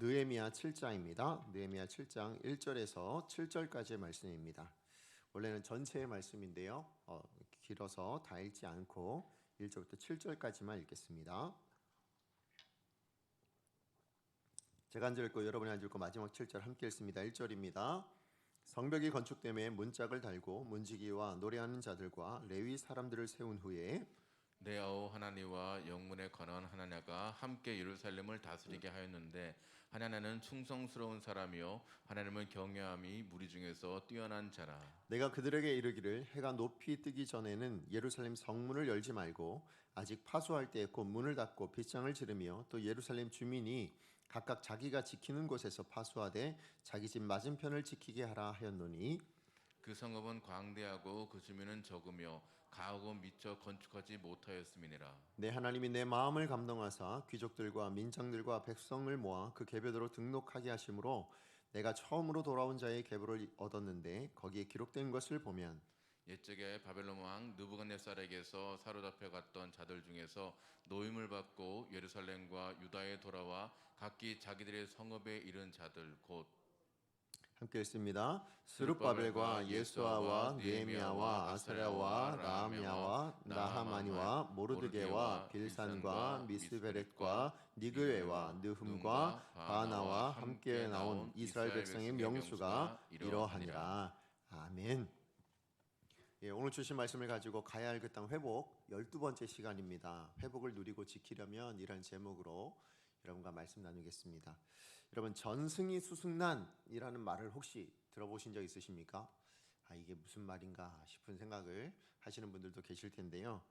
느헤미야 7장입니다. 느헤미야 7장 1절에서 7절까지의 말씀입니다. 원래는 전체의 말씀인데요. 길어서 다 읽지 않고 1절부터 7절까지만 읽겠습니다. 제가 한 절 읽고 여러분이 한 절 읽고 마지막 7절 함께 읽습니다. 1절입니다. 성벽이 건축됨에 문짝을 달고 문지기와 노래하는 자들과 레위 사람들을 세운 후에 내 아우 하나니와 영문에 관한 하나냐가 함께 예루살렘을 다스리게 하였는데 하나냐는 충성스러운 사람이요 하나님을 경외함이 무리 중에서 뛰어난 자라. 내가 그들에게 이르기를 해가 높이 뜨기 전에는 예루살렘 성문을 열지 말고 아직 파수할 때에 곧 문을 닫고 빗장을 지르며 또 예루살렘 주민이 각각 자기가 지키는 곳에서 파수하되 자기 집 맞은편을 지키게 하라 하였노니 그 성읍은 광대하고 그 주민은 적으며 가하고 미처 건축하지 못하였음이니라. 내 하나님이 내 마음을 감동하사 귀족들과 민장들과 백성을 모아 그 계보대로 등록하게 하심으로 내가 처음으로 돌아온 자의 계보를 얻었는데 거기에 기록된 것을 보면 옛적에 바벨론 왕 느부갓네살에게서 사로잡혀 갔던 자들 중에서 노임을 받고 예루살렘과 유다에 돌아와 각기 자기들의 성읍에 이른 자들 곧 함께 읽습니다. 스룹바벨과 예수아와 느헤미야와 아사랴와 라함야와 나하마니와 모르드게와 빌산과 미스베렛과 니그웨와 느흠과 바나와 함께 나온 이스라엘 백성의 명수가 이러하니라. 아멘. 오늘 주신 말씀을 가지고 가야 할 그 땅 회복 12번째 시간입니다. 회복을 누리고 지키려면 이런 제목으로 여러분과 말씀 나누겠습니다. 여러분 전승이 수승난이라는 말을 혹시 들어보신 적 있으십니까? 이게 무슨 말인가 싶은 생각을 하시는 분들도 계실 텐데요.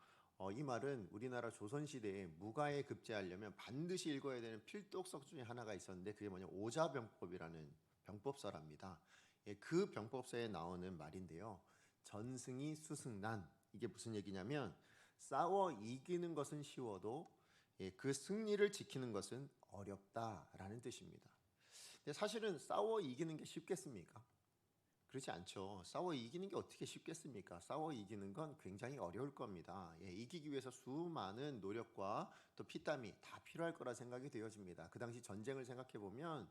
이 말은 우리나라 조선시대에 무가에 급제하려면 반드시 읽어야 되는 필독서 중에 하나가 있었는데 그게 뭐냐 오자병법이라는 병법서랍니다. 그 병법서에 나오는 말인데요. 전승이 수승난 이게 무슨 얘기냐면 싸워 이기는 것은 쉬워도 그 승리를 지키는 것은 어렵다라는 뜻입니다. 근데 사실은 싸워 이기는 게 쉽겠습니까? 그렇지 않죠. 싸워 이기는 게 어떻게 쉽겠습니까? 싸워 이기는 건 굉장히 어려울 겁니다. 이기기 위해서 수많은 노력과 또 피땀이 다 필요할 거라 생각이 되어집니다. 그 당시 전쟁을 생각해 보면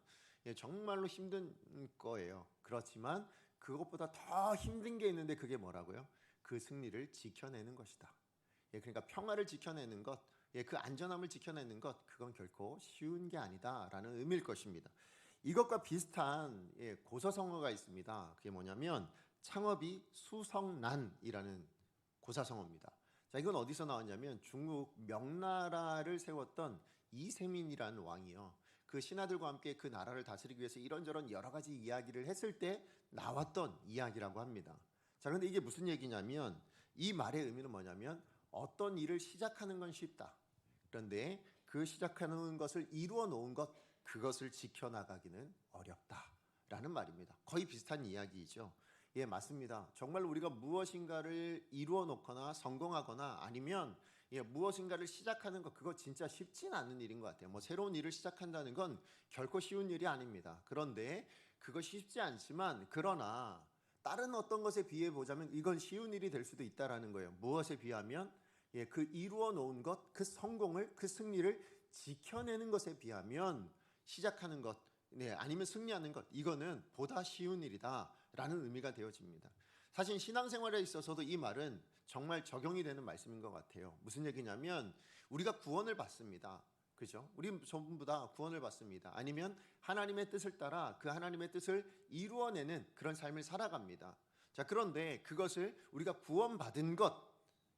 정말로 힘든 거예요. 그렇지만 그것보다 더 힘든 게 있는데 그게 뭐라고요? 그 승리를 지켜내는 것이다. 그러니까 평화를 지켜내는 것, 그 안전함을 지켜내는 것, 그건 결코 쉬운 게 아니다라는 의미일 것입니다. 이것과 비슷한 고사성어가 있습니다. 그게 뭐냐면 창업이 수성난이라는 고사성어입니다. 자, 이건 어디서 나왔냐면 중국 명나라를 세웠던 이세민이라는 왕이요. 그 신하들과 함께 그 나라를 다스리기 위해서 이런저런 여러 가지 이야기를 했을 때 나왔던 이야기라고 합니다. 자, 그런데 이게 무슨 얘기냐면 이 말의 의미는 뭐냐면 어떤 일을 시작하는 건 쉽다. 그런데 그 시작하는 것을 이루어 놓은 것, 그것을 지켜나가기는 어렵다라는 말입니다. 거의 비슷한 이야기이죠. 맞습니다. 정말 우리가 무엇인가를 이루어 놓거나 성공하거나 아니면 무엇인가를 시작하는 것, 그거 진짜 쉽진 않은 일인 것 같아요. 새로운 일을 시작한다는 건 결코 쉬운 일이 아닙니다. 그런데 그것이 쉽지 않지만 그러나 다른 어떤 것에 비해 보자면 이건 쉬운 일이 될 수도 있다라는 거예요. 무엇에 비하면 그 이루어 놓은 것, 그 성공을, 그 승리를 지켜내는 것에 비하면 시작하는 것, 아니면 승리하는 것, 이거는 보다 쉬운 일이다라는 의미가 되어집니다. 사실 신앙생활에 있어서도 이 말은 정말 적용이 되는 말씀인 것 같아요. 무슨 얘기냐면 우리가 구원을 받습니다. 그죠? 우리 전부 다 구원을 받습니다. 아니면 하나님의 뜻을 따라 그 하나님의 뜻을 이루어내는 그런 삶을 살아갑니다. 자, 그런데 그것을 우리가 구원받은 것,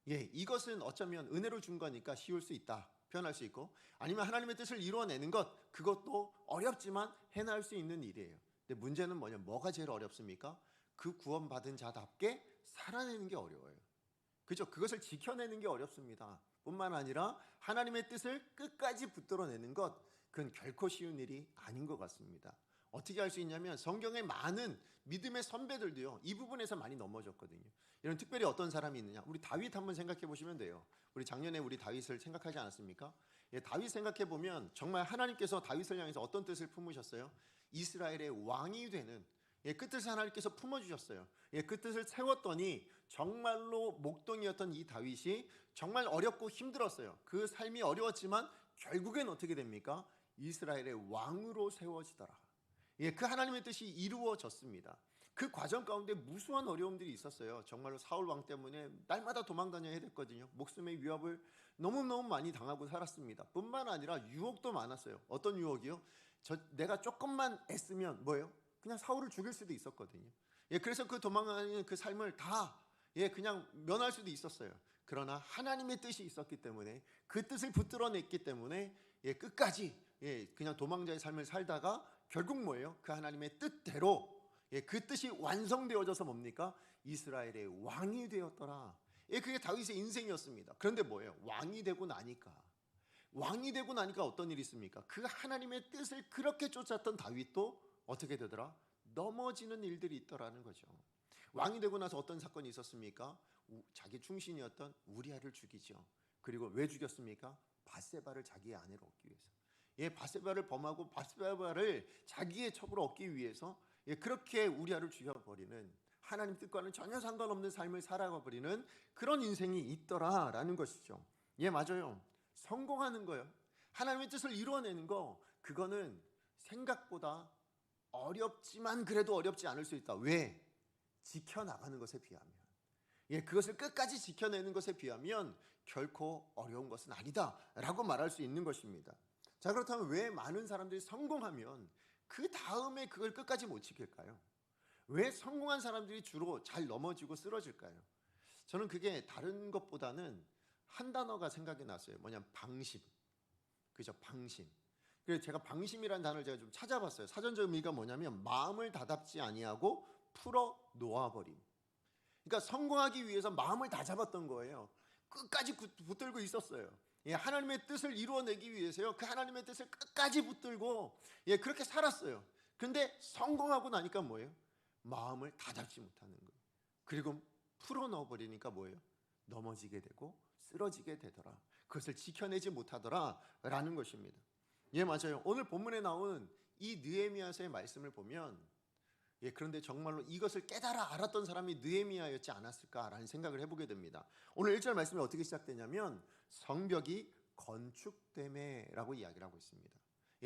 이것은 어쩌면 은혜로 준 거니까 쉬울 수 있다 표현할 수 있고, 아니면 하나님의 뜻을 이루어내는 것, 그것도 어렵지만 해낼 수 있는 일이에요. 근데 문제는 뭐냐, 뭐가 제일 어렵습니까? 그 구원받은 자답게 살아내는 게 어려워요. 그죠? 그것을 지켜내는 게 어렵습니다. 뿐만 아니라 하나님의 뜻을 끝까지 붙들어내는 것, 그건 결코 쉬운 일이 아닌 것 같습니다. 어떻게 할 수 있냐면 성경의 많은 믿음의 선배들도요, 이 부분에서 많이 넘어졌거든요. 이런 특별히 어떤 사람이 있느냐, 우리 다윗 한번 생각해 보시면 돼요. 우리 작년에 우리 다윗을 생각하지 않았습니까? 다윗 생각해 보면 정말 하나님께서 다윗을 향해서 어떤 뜻을 품으셨어요? 이스라엘의 왕이 되는 그 뜻을 하나님께서 품어주셨어요. 그 뜻을 세웠더니 정말로 목동이었던 이 다윗이 정말 어렵고 힘들었어요. 그 삶이 어려웠지만 결국엔 어떻게 됩니까? 이스라엘의 왕으로 세워지더라. 예, 그 하나님의 뜻이 이루어졌습니다. 그 과정 가운데 무수한 어려움들이 있었어요. 정말로 사울 왕 때문에 날마다 도망다녀야 됐거든요. 목숨의 위협을 너무너무 많이 당하고 살았습니다. 뿐만 아니라 유혹도 많았어요. 어떤 유혹이요? 내가 조금만 애쓰면 뭐예요? 그냥 사울을 죽일 수도 있었거든요. 예, 그래서 그 도망가는 그 삶을 다 그냥 면할 수도 있었어요. 그러나 하나님의 뜻이 있었기 때문에 그 뜻을 붙들어냈기 때문에 끝까지 그냥 도망자의 삶을 살다가 결국 뭐예요? 그 하나님의 뜻대로 그 뜻이 완성되어져서 뭡니까? 이스라엘의 왕이 되었더라. 그게 다윗의 인생이었습니다. 그런데 뭐예요? 왕이 되고 나니까 어떤 일이 있습니까? 그 하나님의 뜻을 그렇게 쫓았던 다윗도 어떻게 되더라? 넘어지는 일들이 있더라는 거죠. 왕이 되고 나서 어떤 사건이 있었습니까? 자기 충신이었던 우리아를 죽이죠. 그리고 왜 죽였습니까? 밧세바를 자기의 아내로 얻기 위해서. 밧세바를 범하고 밧세바를 자기의 첩으로 얻기 위해서 그렇게 우리아를 죽여버리는, 하나님 뜻과는 전혀 상관없는 삶을 살아가버리는 그런 인생이 있더라라는 것이죠. 맞아요. 성공하는 거예요. 하나님의 뜻을 이루어내는 거, 그거는 생각보다 어렵지만 그래도 어렵지 않을 수 있다. 왜? 지켜나가는 것에 비하면, 그것을 끝까지 지켜내는 것에 비하면 결코 어려운 것은 아니다라고 말할 수 있는 것입니다. 자, 그렇다면 왜 많은 사람들이 성공하면 그 다음에 그걸 끝까지 못 지킬까요? 왜 성공한 사람들이 주로 잘 넘어지고 쓰러질까요? 저는 그게 다른 것보다는 한 단어가 생각이 났어요. 뭐냐면 방심. 그죠? 방심. 그래서 제가 방심이라는 단어를 제가 좀 찾아봤어요. 사전적 의미가 뭐냐면 마음을 다잡지 아니하고 풀어 놓아버림. 그러니까 성공하기 위해서 마음을 다 잡았던 거예요. 끝까지 붙들고 있었어요. 하나님의 뜻을 이루어내기 위해서요. 그 하나님의 뜻을 끝까지 붙들고 그렇게 살았어요. 근데 성공하고 나니까 뭐예요? 마음을 다 잡지 못하는 거예요. 그리고 풀어 넣어버리니까 뭐예요? 넘어지게 되고 쓰러지게 되더라. 그것을 지켜내지 못하더라라는 것입니다. 맞아요. 오늘 본문에 나오는 이 느헤미야서의 말씀을 보면 그런데 정말로 이것을 깨달아 알았던 사람이 느헤미야였지 않았을까라는 생각을 해보게 됩니다. 오늘 1절 말씀이 어떻게 시작되냐면 성벽이 건축됨에라고 이야기를 하고 있습니다.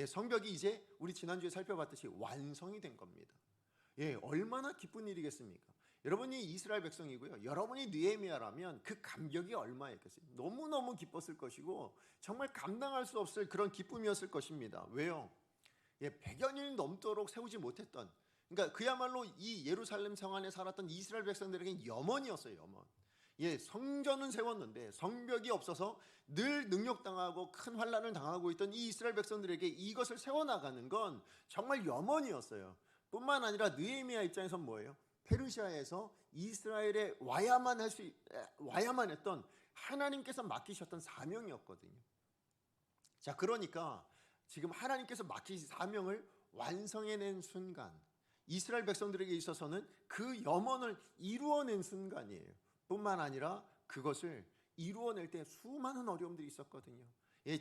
성벽이 이제 우리 지난주에 살펴봤듯이 완성이 된 겁니다. 얼마나 기쁜 일이겠습니까? 여러분이 이스라엘 백성이고요, 여러분이 느헤미야라면 그 감격이 얼마였겠어요? 너무너무 기뻤을 것이고 정말 감당할 수 없을 그런 기쁨이었을 것입니다. 왜요? 100여 년 넘도록 세우지 못했던, 그러니까 그야말로 이 예루살렘 성 안에 살았던 이스라엘 백성들에게는 염원이었어요. 염원. 성전은 세웠는데 성벽이 없어서 늘 능욕당하고 큰 환난을 당하고 있던 이 이스라엘 백성들에게 이것을 세워나가는 건 정말 염원이었어요. 뿐만 아니라 느헤미야 입장에선 뭐예요? 페르시아에서 이스라엘에 와야만 했던 하나님께서 맡기셨던 사명이었거든요. 자, 그러니까 지금 하나님께서 맡기신 사명을 완성해낸 순간, 이스라엘 백성들에게 있어서는 그 염원을 이루어낸 순간이에요. 뿐만 아니라 그것을 이루어낼 때 수많은 어려움들이 있었거든요.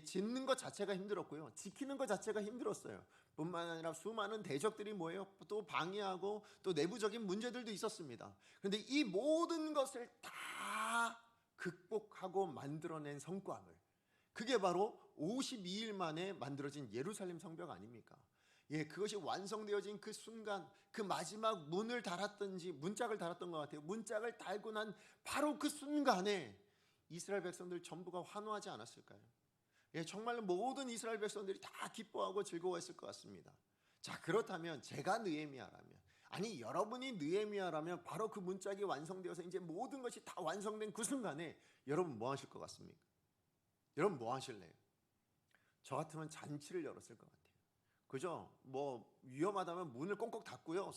짓는 것 자체가 힘들었고요, 지키는 것 자체가 힘들었어요. 뿐만 아니라 수많은 대적들이 뭐예요? 또 방해하고 또 내부적인 문제들도 있었습니다. 그런데 이 모든 것을 다 극복하고 만들어낸 성과물, 그게 바로 52일 만에 만들어진 예루살렘 성벽 아닙니까? 그것이 완성되어진 그 순간, 그 마지막 문을 달았던지 문짝을 달았던 것 같아요. 문짝을 달고 난 바로 그 순간에 이스라엘 백성들 전부가 환호하지 않았을까요? 정말로 모든 이스라엘 백성들이 다 기뻐하고 즐거워했을 것 같습니다. 자, 그렇다면 제가 느헤미야라면, 아니 여러분이 느헤미야라면 바로 그 문짝이 완성되어서 이제 모든 것이 다 완성된 그 순간에 여러분 뭐 하실 것 같습니까? 여러분 뭐 하실래요? 저 같으면 잔치를 열었을 것 같아요. 그죠? 뭐 위험하다면 문을 꼭꼭 닫고요,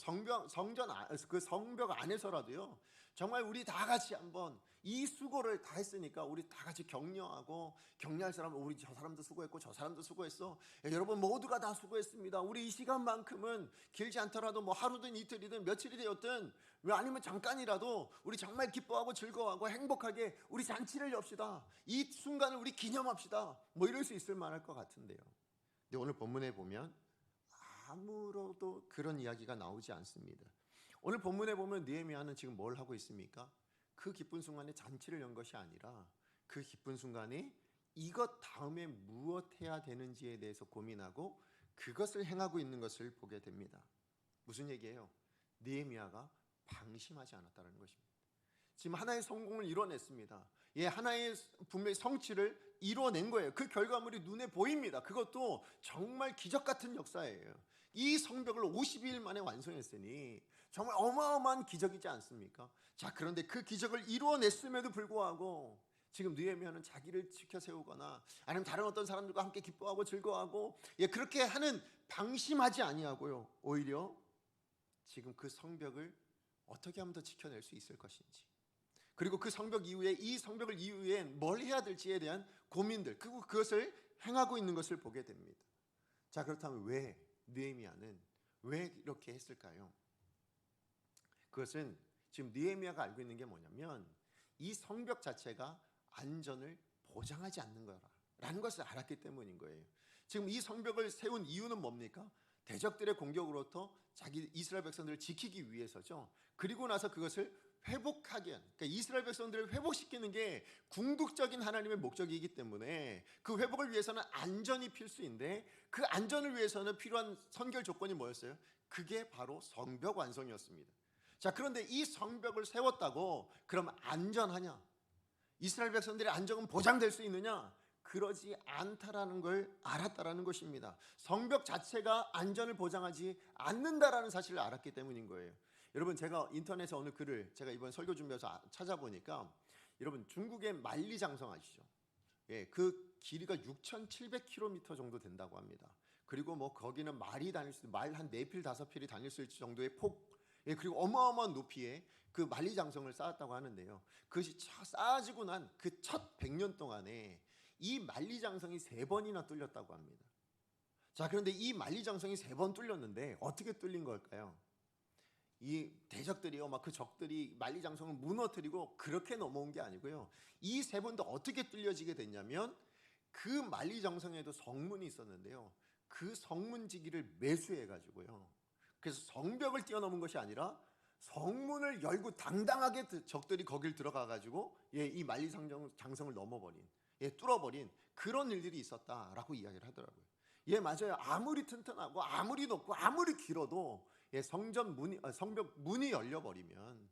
그 성벽 안에서라도요, 정말 우리 다 같이 한번 이 수고를 다 했으니까 우리 다 같이 격려할 사람은 우리 저 사람도 수고했고 저 사람도 수고했어. 여러분 모두가 다 수고했습니다. 우리 이 시간만큼은 길지 않더라도 뭐 하루든 이틀이든 며칠이 되었든, 아니면 잠깐이라도 우리 정말 기뻐하고 즐거워하고 행복하게 우리 잔치를 엽시다. 이 순간을 우리 기념합시다. 뭐 이럴 수 있을 만할 것 같은데요. 근데 오늘 본문에 보면 아무로도 그런 이야기가 나오지 않습니다. 오늘 본문에 보면 느헤미야는 지금 뭘 하고 있습니까? 그 기쁜 순간에 잔치를 연 것이 아니라 그 기쁜 순간에 이것 다음에 무엇 해야 되는지에 대해서 고민하고 그것을 행하고 있는 것을 보게 됩니다. 무슨 얘기예요? 느헤미야가 방심하지 않았다는 것입니다. 지금 하나의 성공을 이뤄냈습니다. 하나의 분명히 성취를 이뤄낸 거예요. 그 결과물이 눈에 보입니다. 그것도 정말 기적 같은 역사예요. 이 성벽을 52일 만에 완성했으니 정말 어마어마한 기적이지 않습니까? 자, 그런데 그 기적을 이루어냈음에도 불구하고 지금 느헤미야는 자기를 지켜 세우거나 아니면 다른 어떤 사람들과 함께 기뻐하고 즐거워하고 그렇게 하는 방심하지 아니하고요, 오히려 지금 그 성벽을 어떻게 하면 더 지켜낼 수 있을 것인지, 그리고 그 성벽 이후에 이 성벽을 이후에 뭘 해야 될지에 대한 고민들, 그리고 그것을 행하고 있는 것을 보게 됩니다. 자, 그렇다면 왜 느헤미야는 왜 이렇게 했을까요? 그것은 지금 느헤미야가 알고 있는 게 뭐냐면 이 성벽 자체가 안전을 보장하지 않는 거라는 것을 알았기 때문인 거예요. 지금 이 성벽을 세운 이유는 뭡니까? 대적들의 공격으로부터 자기 이스라엘 백성들을 지키기 위해서죠. 그리고 나서 그것을 회복하게 하는, 그러니까 이스라엘 백성들을 회복시키는 게 궁극적인 하나님의 목적이기 때문에 그 회복을 위해서는 안전이 필수인데 그 안전을 위해서는 필요한 선결 조건이 뭐였어요? 그게 바로 성벽 완성이었습니다. 자, 그런데 이 성벽을 세웠다고 그럼 안전하냐? 이스라엘 백성들의 안정은 보장될 수 있느냐? 그러지 않다라는 걸 알았다라는 것입니다. 성벽 자체가 안전을 보장하지 않는다라는 사실을 알았기 때문인 거예요. 여러분, 제가 인터넷에 어느 글을 제가 이번 설교 준비해서 찾아보니까 여러분, 중국의 만리장성 아시죠? 그 길이가 6,700km 정도 된다고 합니다. 그리고 뭐 거기는 말이 다닐 수, 말 한 4필 5필이 다닐 수 있을 정도의 폭, 그리고 어마어마한 높이에 그 만리장성을 쌓았다고 하는데요. 그것이 쌓아지고 난 그 첫 100년 동안에 이 만리장성이 3번이나 뚫렸다고 합니다. 자, 그런데 이 만리장성이 3번 뚫렸는데 어떻게 뚫린 걸까요? 이 대적들이요, 막 그 적들이 만리장성을 무너뜨리고 그렇게 넘어온 게 아니고요. 이 3번도 어떻게 뚫려지게 됐냐면 그 만리장성에도 성문이 있었는데요. 그 성문지기를 매수해가지고요. 그래서 성벽을 뛰어넘은 것이 아니라 성문을 열고 당당하게 적들이 거길 들어가가지고 이 만리장성을 넘어버린, 뚫어버린 그런 일들이 있었다라고 이야기를 하더라고요. 맞아요. 아무리 튼튼하고 아무리 높고 아무리 길어도 성벽 문이 열려버리면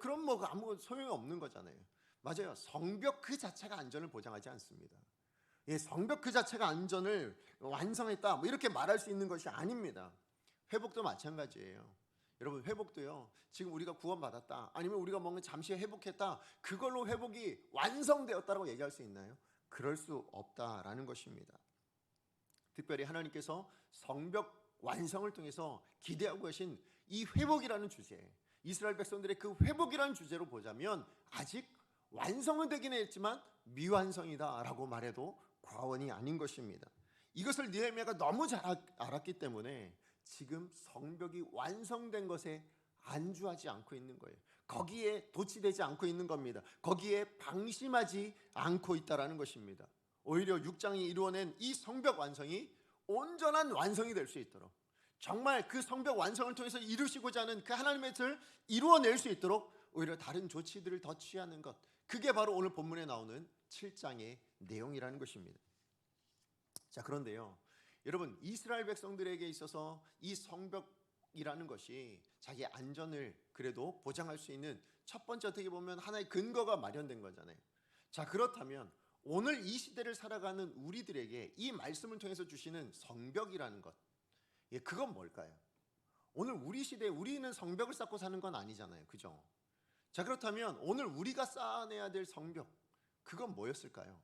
그럼 뭐 아무 소용이 없는 거잖아요. 맞아요. 성벽 그 자체가 안전을 보장하지 않습니다. 성벽 그 자체가 안전을 완성했다 뭐 이렇게 말할 수 있는 것이 아닙니다. 회복도 마찬가지예요. 여러분, 회복도요, 지금 우리가 구원받았다 아니면 우리가 뭔가 잠시 회복했다 그걸로 회복이 완성되었다고 얘기할 수 있나요? 그럴 수 없다라는 것입니다. 특별히 하나님께서 성벽 완성을 통해서 기대하고 계신 이 회복이라는 주제, 이스라엘 백성들의 그 회복이라는 주제로 보자면 아직 완성은 되긴 했지만 미완성이다라고 말해도 과언이 아닌 것입니다. 이것을 느헤미야가 너무 잘 알았기 때문에 지금 성벽이 완성된 것에 안주하지 않고 있는 거예요. 거기에 도취되지 않고 있는 겁니다. 거기에 방심하지 않고 있다라는 것입니다. 오히려 6장이 이루어낸 이 성벽 완성이 온전한 완성이 될 수 있도록, 정말 그 성벽 완성을 통해서 이루시고자 하는 그 하나님의 뜻을 이루어낼 수 있도록 오히려 다른 조치들을 더 취하는 것, 그게 바로 오늘 본문에 나오는 7장의 내용이라는 것입니다. 자, 그런데요, 여러분, 이스라엘 백성들에게 있어서 이 성벽이라는 것이 자기의 안전을 그래도 보장할 수 있는 첫 번째, 어떻게 보면 하나의 근거가 마련된 거잖아요. 자, 그렇다면 오늘 이 시대를 살아가는 우리들에게 이 말씀을 통해서 주시는 성벽이라는 것, 그건 뭘까요? 오늘 우리 시대에 우리는 성벽을 쌓고 사는 건 아니잖아요, 그죠? 자, 그렇다면 오늘 우리가 쌓아내야 될 성벽, 그건 뭐였을까요?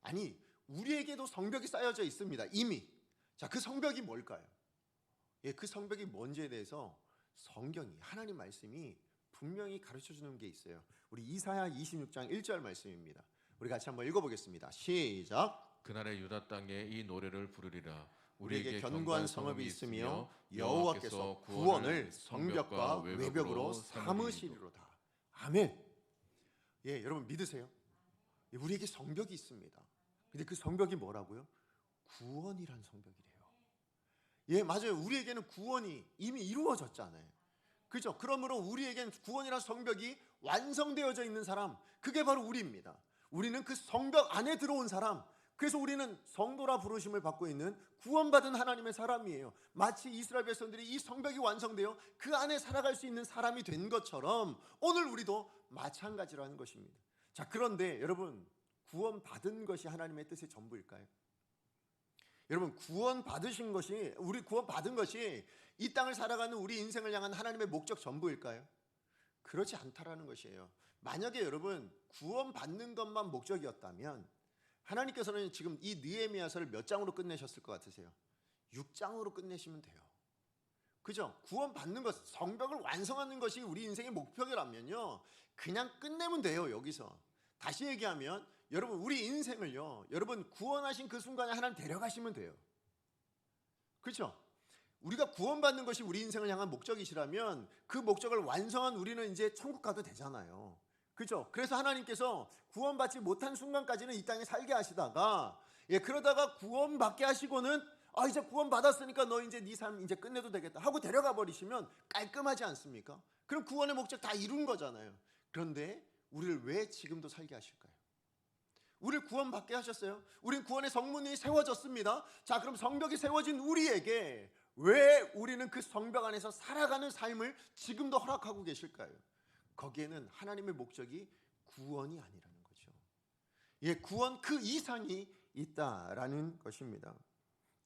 아니, 우리에게도 성벽이 쌓여져 있습니다, 이미. 자, 그 성벽이 뭘까요? 그 성벽이 뭔지에 대해서 성경이, 하나님 말씀이 분명히 가르쳐주는 게 있어요. 우리 이사야 26장 1절 말씀입니다. 우리 같이 한번 읽어보겠습니다. 시작. 그날의 유다 땅에 이 노래를 부르리라. 우리에게 견고한 성읍이 있으며 여호와께서 구원을 성벽과 외벽으로 삼으시리로다. 아멘. 여러분 믿으세요? 우리에게 성벽이 있습니다. 근데 그 성벽이 뭐라고요? 구원이란 성벽이래요. 맞아요. 우리에게는 구원이 이미 이루어졌잖아요, 그죠? 그러므로 우리에겐 구원이란 성벽이 완성되어져 있는 사람, 그게 바로 우리입니다. 우리는 그 성벽 안에 들어온 사람, 그래서 우리는 성도라 부르심을 받고 있는 구원받은 하나님의 사람이에요. 마치 이스라엘 백성들이 이 성벽이 완성되어 그 안에 살아갈 수 있는 사람이 된 것처럼 오늘 우리도 마찬가지라는 것입니다. 자, 그런데 여러분, 구원받은 것이 하나님의 뜻의 전부일까요? 여러분, 우리 구원받은 것이 이 땅을 살아가는 우리 인생을 향한 하나님의 목적 전부일까요? 그렇지 않다라는 것이에요. 만약에 여러분 구원받는 것만 목적이었다면 하나님께서는 지금 이 느헤미야서를 몇 장으로 끝내셨을 것 같으세요? 6장으로 끝내시면 돼요. 그죠? 구원받는 것, 성벽을 완성하는 것이 우리 인생의 목표라면요, 그냥 끝내면 돼요. 여기서 다시 얘기하면 여러분, 우리 인생을요, 여러분 구원하신 그 순간에 하나님 데려가시면 돼요. 그렇죠? 우리가 구원받는 것이 우리 인생을 향한 목적이시라면 그 목적을 완성한 우리는 이제 천국 가도 되잖아요. 그렇죠? 그래서 하나님께서 구원받지 못한 순간까지는 이 땅에 살게 하시다가, 그러다가 구원받게 하시고는 이제 구원받았으니까 너 이제 네 삶 이제 끝내도 되겠다 하고 데려가 버리시면 깔끔하지 않습니까? 그럼 구원의 목적 다 이룬 거잖아요. 그런데 우리를 왜 지금도 살게 하실까요? 우리를 구원받게 하셨어요. 우린 구원의 성문이 세워졌습니다. 자, 그럼 성벽이 세워진 우리에게 왜 우리는 그 성벽 안에서 살아가는 삶을 지금도 허락하고 계실까요? 거기에는 하나님의 목적이 구원이 아니라는 거죠. 구원 그 이상이 있다라는 것입니다.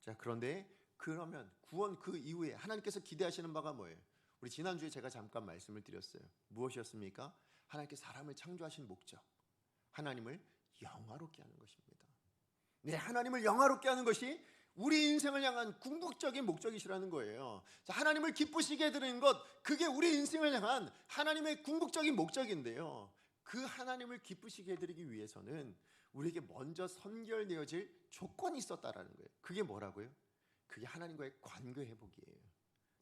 자, 그런데 그러면 구원 그 이후에 하나님께서 기대하시는 바가 뭐예요? 우리 지난주에 제가 잠깐 말씀을 드렸어요. 무엇이었습니까? 하나님께서 사람을 창조하신 목적, 하나님을 영화롭게 하는 것입니다. 네, 하나님을 영화롭게 하는 것이 우리 인생을 향한 궁극적인 목적이시라는 거예요. 자, 하나님을 기쁘시게 해드리는 것, 그게 우리 인생을 향한 하나님의 궁극적인 목적인데요, 그 하나님을 기쁘시게 해드리기 위해서는 우리에게 먼저 선결되어질 조건이 있었다라는 거예요. 그게 뭐라고요? 그게 하나님과의 관계 회복이에요.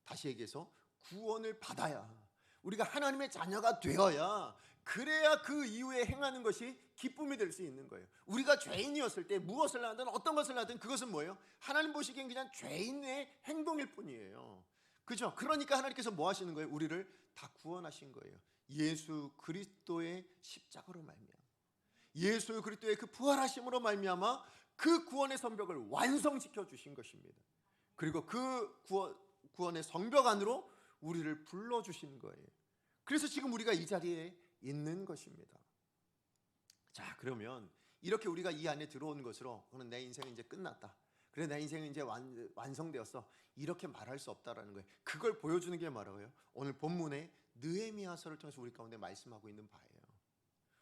다시 얘기해서 구원을 받아야, 우리가 하나님의 자녀가 되어야, 그래야 그 이후에 행하는 것이 기쁨이 될 수 있는 거예요. 우리가 죄인이었을 때 무엇을 하든 어떤 것을 하든 그것은 뭐예요? 하나님 보시기엔 그냥 죄인의 행동일 뿐이에요. 그죠? 그러니까 하나님께서 뭐 하시는 거예요? 우리를 다 구원하신 거예요. 예수 그리스도의 십자가로 말미암아, 예수 그리스도의 그 부활하심으로 말미암아 그 구원의 성벽을 완성시켜 주신 것입니다. 그리고 그 구원의 성벽 안으로 우리를 불러주신 거예요. 그래서 지금 우리가 이 자리에 있는 것입니다. 자, 그러면 이렇게 우리가 이 안에 들어온 것으로 그는 내 인생은 이제 끝났다, 그래 내 인생은 이제 완성되었어, 이렇게 말할 수 없다라는 거예요. 그걸 보여주는 게 뭐라고요? 오늘 본문에 느헤미야서를 통해서 우리 가운데 말씀하고 있는 바예요.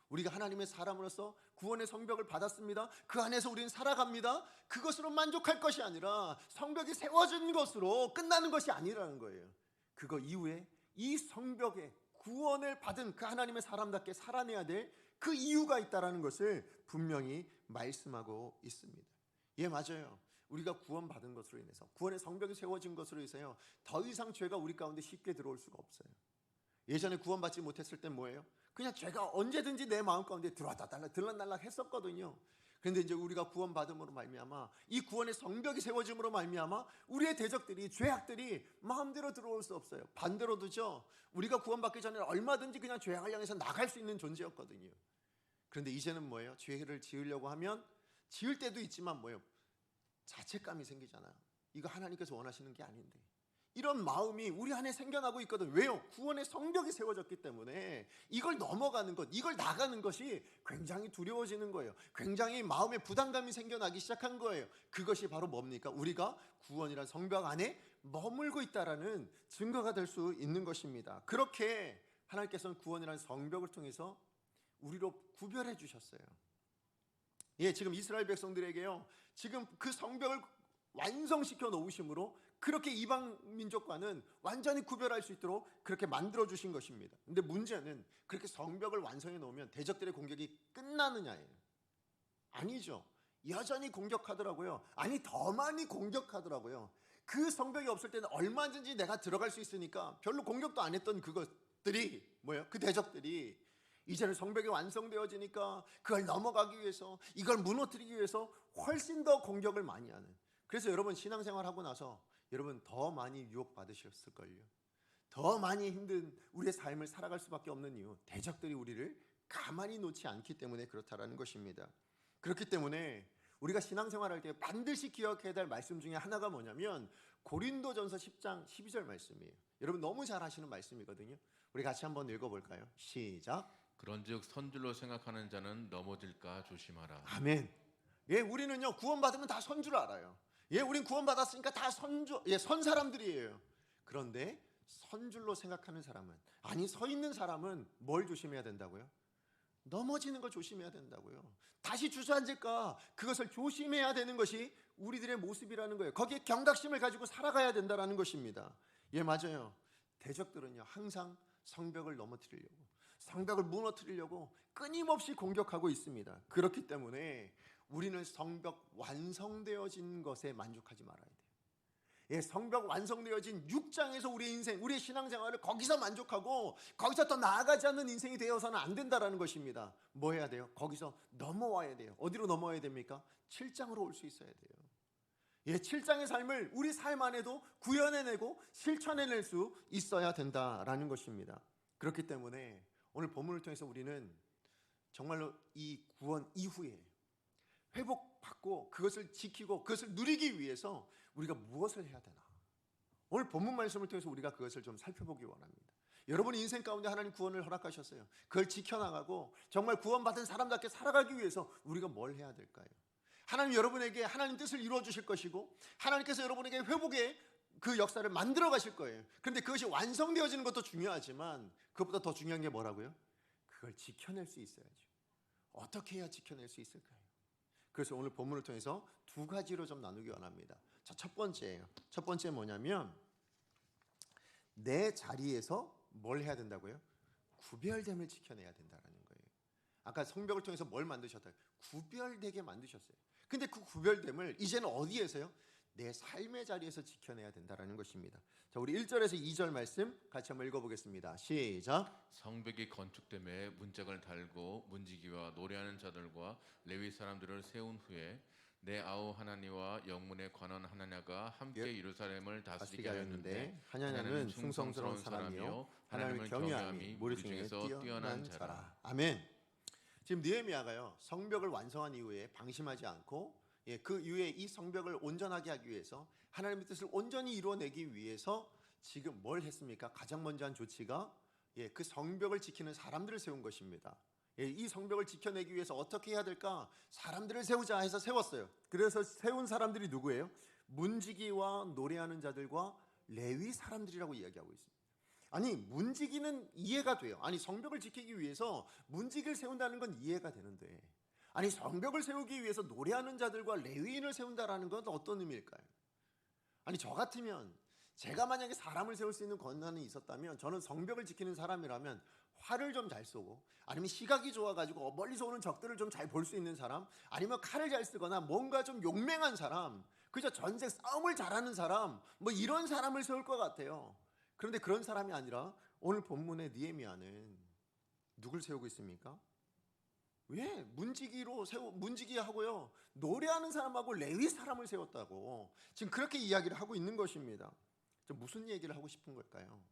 우리가 하나님의 사람으로서 구원의 성벽을 받았습니다. 그 안에서 우리는 살아갑니다. 그것으로 만족할 것이 아니라 성벽이 세워진 것으로 끝나는 것이 아니라는 거예요. 그거 이후에 이 성벽에 구원을 받은 그 하나님의 사람답게 살아내야 될 그 이유가 있다라는 것을 분명히 말씀하고 있습니다. 맞아요. 우리가 구원받은 것으로 인해서, 구원의 성벽이 세워진 것으로 인해서요, 더 이상 죄가 우리 가운데 쉽게 들어올 수가 없어요. 예전에 구원받지 못했을 땐 뭐예요? 그냥 죄가 언제든지 내 마음 가운데 들어왔다 들락날락 했었거든요. 그런데 이제 우리가 구원받음으로 말미암아, 이 구원의 성벽이 세워짐으로 말미암아 우리의 대적들이, 죄악들이 마음대로 들어올 수 없어요. 반대로도죠, 우리가 구원받기 전에 얼마든지 그냥 죄악을 향해서 나갈 수 있는 존재였거든요. 그런데 이제는 뭐예요? 죄를 지으려고 하면 지을 때도 있지만 뭐예요? 자책감이 생기잖아요. 이거 하나님께서 원하시는 게 아닌데, 이런 마음이 우리 안에 생겨나고 있거든. 왜요? 구원의 성벽이 세워졌기 때문에 이걸 넘어가는 것, 이걸 나가는 것이 굉장히 두려워지는 거예요. 굉장히 마음에 부담감이 생겨나기 시작한 거예요. 그것이 바로 뭡니까? 우리가 구원이란 성벽 안에 머물고 있다라는 증거가 될 수 있는 것입니다. 그렇게 하나님께서는 구원이란 성벽을 통해서 우리로 구별해 주셨어요. 지금 이스라엘 백성들에게요, 지금 그 성벽을 완성시켜 놓으심으로 그렇게 이방 민족과는 완전히 구별할 수 있도록 그렇게 만들어 주신 것입니다. 근데 문제는 그렇게 성벽을 완성해 놓으면 대적들의 공격이 끝나느냐예요. 아니죠. 여전히 공격하더라고요. 아니, 더 많이 공격하더라고요. 그 성벽이 없을 때는 얼마든지 내가 들어갈 수 있으니까 별로 공격도 안 했던 그것들이 뭐예요? 그 대적들이 이제는 성벽이 완성되어지니까 그걸 넘어가기 위해서, 이걸 무너뜨리기 위해서 훨씬 더 공격을 많이 하는. 그래서 여러분 신앙생활 하고 나서 여러분 더 많이 유혹받으셨을걸요. 더 많이 힘든 우리의 삶을 살아갈 수밖에 없는 이유, 대적들이 우리를 가만히 놓지 않기 때문에 그렇다라는 것입니다. 그렇기 때문에 우리가 신앙생활할 때 반드시 기억해야 될 말씀 중에 하나가 뭐냐면 고린도전서 10장 12절 말씀이에요. 여러분 너무 잘 아시는 말씀이거든요. 우리 같이 한번 읽어볼까요? 시작. 그런즉 선줄로 생각하는 자는 넘어질까 조심하라. 아멘. 예, 우리는요 구원받으면 다 선 줄 알아요. 예, 우린 구원받았으니까 다 선 사람들이에요. 그런데 선줄로 생각하는 사람은, 아니 서 있는 사람은 뭘 조심해야 된다고요? 넘어지는 걸 조심해야 된다고요. 다시 주저앉을까, 그것을 조심해야 되는 것이 우리들의 모습이라는 거예요. 거기에 경각심을 가지고 살아가야 된다는 것입니다. 예, 맞아요. 대적들은요 항상 성벽을 넘어뜨리려고, 성벽을 무너뜨리려고 끊임없이 공격하고 있습니다. 그렇기 때문에 우리는 성벽 완성되어진 것에 만족하지 말아야 돼요. 예, 성벽 완성되어진 6장에서 우리의 인생, 우리의 신앙생활을 거기서 만족하고 거기서 더 나아가지 않는 인생이 되어서는 안 된다는 것입니다. 뭐 해야 돼요? 거기서 넘어와야 돼요. 어디로 넘어와야 됩니까? 7장으로 올 수 있어야 돼요. 예, 7장의 삶을 우리 삶 안에도 구현해내고 실천해낼 수 있어야 된다라는 것입니다. 그렇기 때문에 오늘 본문을 통해서 우리는 정말로 이 구원 이후에 회복받고 그것을 지키고 그것을 누리기 위해서 우리가 무엇을 해야 되나, 오늘 본문 말씀을 통해서 우리가 그것을 좀 살펴보기 원합니다. 여러분 인생 가운데 하나님 구원을 허락하셨어요. 그걸 지켜나가고 정말 구원받은 사람답게 살아가기 위해서 우리가 뭘 해야 될까요? 하나님 여러분에게 하나님 뜻을 이루어 주실 것이고 하나님께서 여러분에게 회복의 그 역사를 만들어 가실 거예요. 그런데 그것이 완성되어지는 것도 중요하지만 그것보다 더 중요한 게 뭐라고요? 그걸 지켜낼 수 있어야죠. 어떻게 해야 지켜낼 수 있을까요? 그래서 오늘 본문을 통해서 두 가지로 좀 나누기 원합니다. 자, 첫 번째예요. 첫 번째 뭐냐면 내 자리에서 뭘 해야 된다고요? 구별됨을 지켜내야 된다는 거예요. 아까 성벽을 통해서 뭘 만드셨다고요? 구별되게 만드셨어요. 근데 그 구별됨을 이제는 어디에서요? 내 삶의 자리에서 지켜내야 된다는 것입니다. 자, 우리 1절에서 2절 말씀 같이 한번 읽어보겠습니다. 시작. 성벽이 건축됨에 문짝을 달고 문지기와 노래하는 자들과 레위 사람들을 세운 후에 내 아우 하나니와 영문에 관한 하나냐가 함께 예루살렘을 다스리게 하였는데 하나냐는 충성스러운 사람이요 하나님을 경외함이 무리 중에서 뛰어난 자라. 아멘. 지금 느헤미야가요 성벽을 완성한 이후에 방심하지 않고 그 이후에 이 성벽을 온전하게 하기 위해서 하나님의 뜻을 온전히 이루어내기 위해서 지금 뭘 했습니까? 가장 먼저 한 조치가 그 성벽을 지키는 사람들을 세운 것입니다. 이 성벽을 지켜내기 위해서 어떻게 해야 될까? 사람들을 세우자 해서 세웠어요. 그래서 세운 사람들이 누구예요? 문지기와 노래하는 자들과 레위 사람들이라고 이야기하고 있습니다. 아니 문지기는 이해가 돼요. 아니 성벽을 지키기 위해서 문지기를 세운다는 건 이해가 되는데, 아니 성벽을 세우기 위해서 노래하는 자들과 레위인을 세운다라는 건 어떤 의미일까요? 아니 저 같으면, 제가 만약에 사람을 세울 수 있는 권한이 있었다면 저는 성벽을 지키는 사람이라면 활을 좀 잘 쏘고, 아니면 시각이 좋아가지고 멀리서 오는 적들을 좀 잘 볼 수 있는 사람, 아니면 칼을 잘 쓰거나 뭔가 좀 용맹한 사람, 그저 전쟁 싸움을 잘하는 사람, 뭐 이런 사람을 세울 것 같아요. 그런데 그런 사람이 아니라 오늘 본문의 느헤미야는 누굴 세우고 있습니까? 왜? 문지기하고요 노래하는 사람하고 레위 사람을 세웠다고 지금 그렇게 이야기를 하고 있는 것입니다. 무슨 얘기를 하고 싶은 걸까요?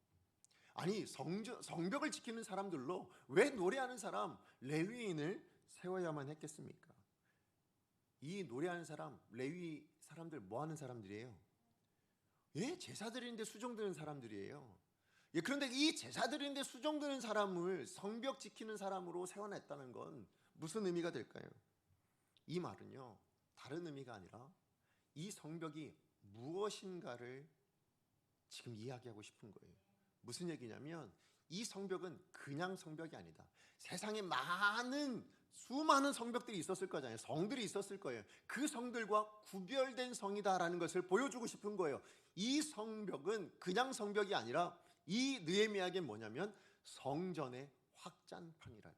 아니 성벽을 지키는 사람들로 왜 노래하는 사람 레위인을 세워야만 했겠습니까? 이 노래하는 사람 레위 사람들 뭐 하는 사람들이에요? 제사드리는데 수종드는 사람들이에요. 그런데 이 제사드리는데 수종드는 사람을 성벽 지키는 사람으로 세워냈다는 건 무슨 의미가 될까요? 이 말은요 다른 의미가 아니라 이 성벽이 무엇인가를 지금 이야기하고 싶은 거예요. 무슨 얘기냐면 이 성벽은 그냥 성벽이 아니다. 세상에 수많은 성벽들이 있었을 거잖아요. 성들이 있었을 거예요. 그 성들과 구별된 성이다라는 것을 보여주고 싶은 거예요. 이 성벽은 그냥 성벽이 아니라 이 느헤미야에게 뭐냐면 성전의 확장판이라는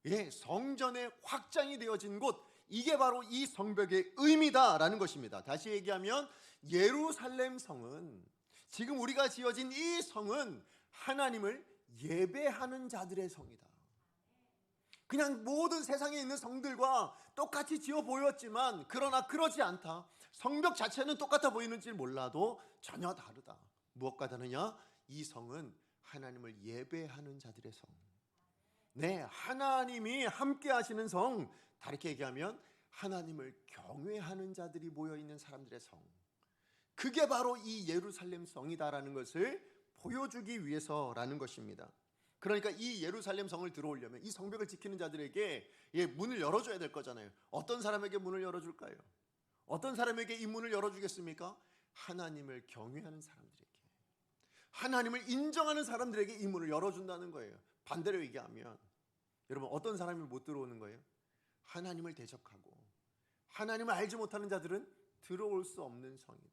거예요. 성전의 확장이 되어진 곳, 이게 바로 이 성벽의 의미다라는 것입니다. 다시 얘기하면 예루살렘 성은, 지금 우리가 지어진 이 성은 하나님을 예배하는 자들의 성이다. 그냥 모든 세상에 있는 성들과 똑같이 지어 보였지만 그러나 그러지 않다. 성벽 자체는 똑같아 보이는지 몰라도 전혀 다르다. 무엇과 다르냐? 이 성은 하나님을 예배하는 자들의 성. 네, 하나님이 함께 하시는 성, 다르게 얘기하면 하나님을 경외하는 자들이 모여 있는 사람들의 성. 그게 바로 이 예루살렘 성이다라는 것을 보여주기 위해서라는 것입니다. 그러니까 이 예루살렘 성을 들어오려면 이 성벽을 지키는 자들에게 문을 열어줘야 될 거잖아요. 어떤 사람에게 문을 열어줄까요? 어떤 사람에게 이 문을 열어주겠습니까? 하나님을 경외하는 사람들에게, 하나님을 인정하는 사람들에게 이 문을 열어준다는 거예요. 반대로 얘기하면 여러분, 어떤 사람이 못 들어오는 거예요? 하나님을 대적하고 하나님을 알지 못하는 자들은 들어올 수 없는 성이다.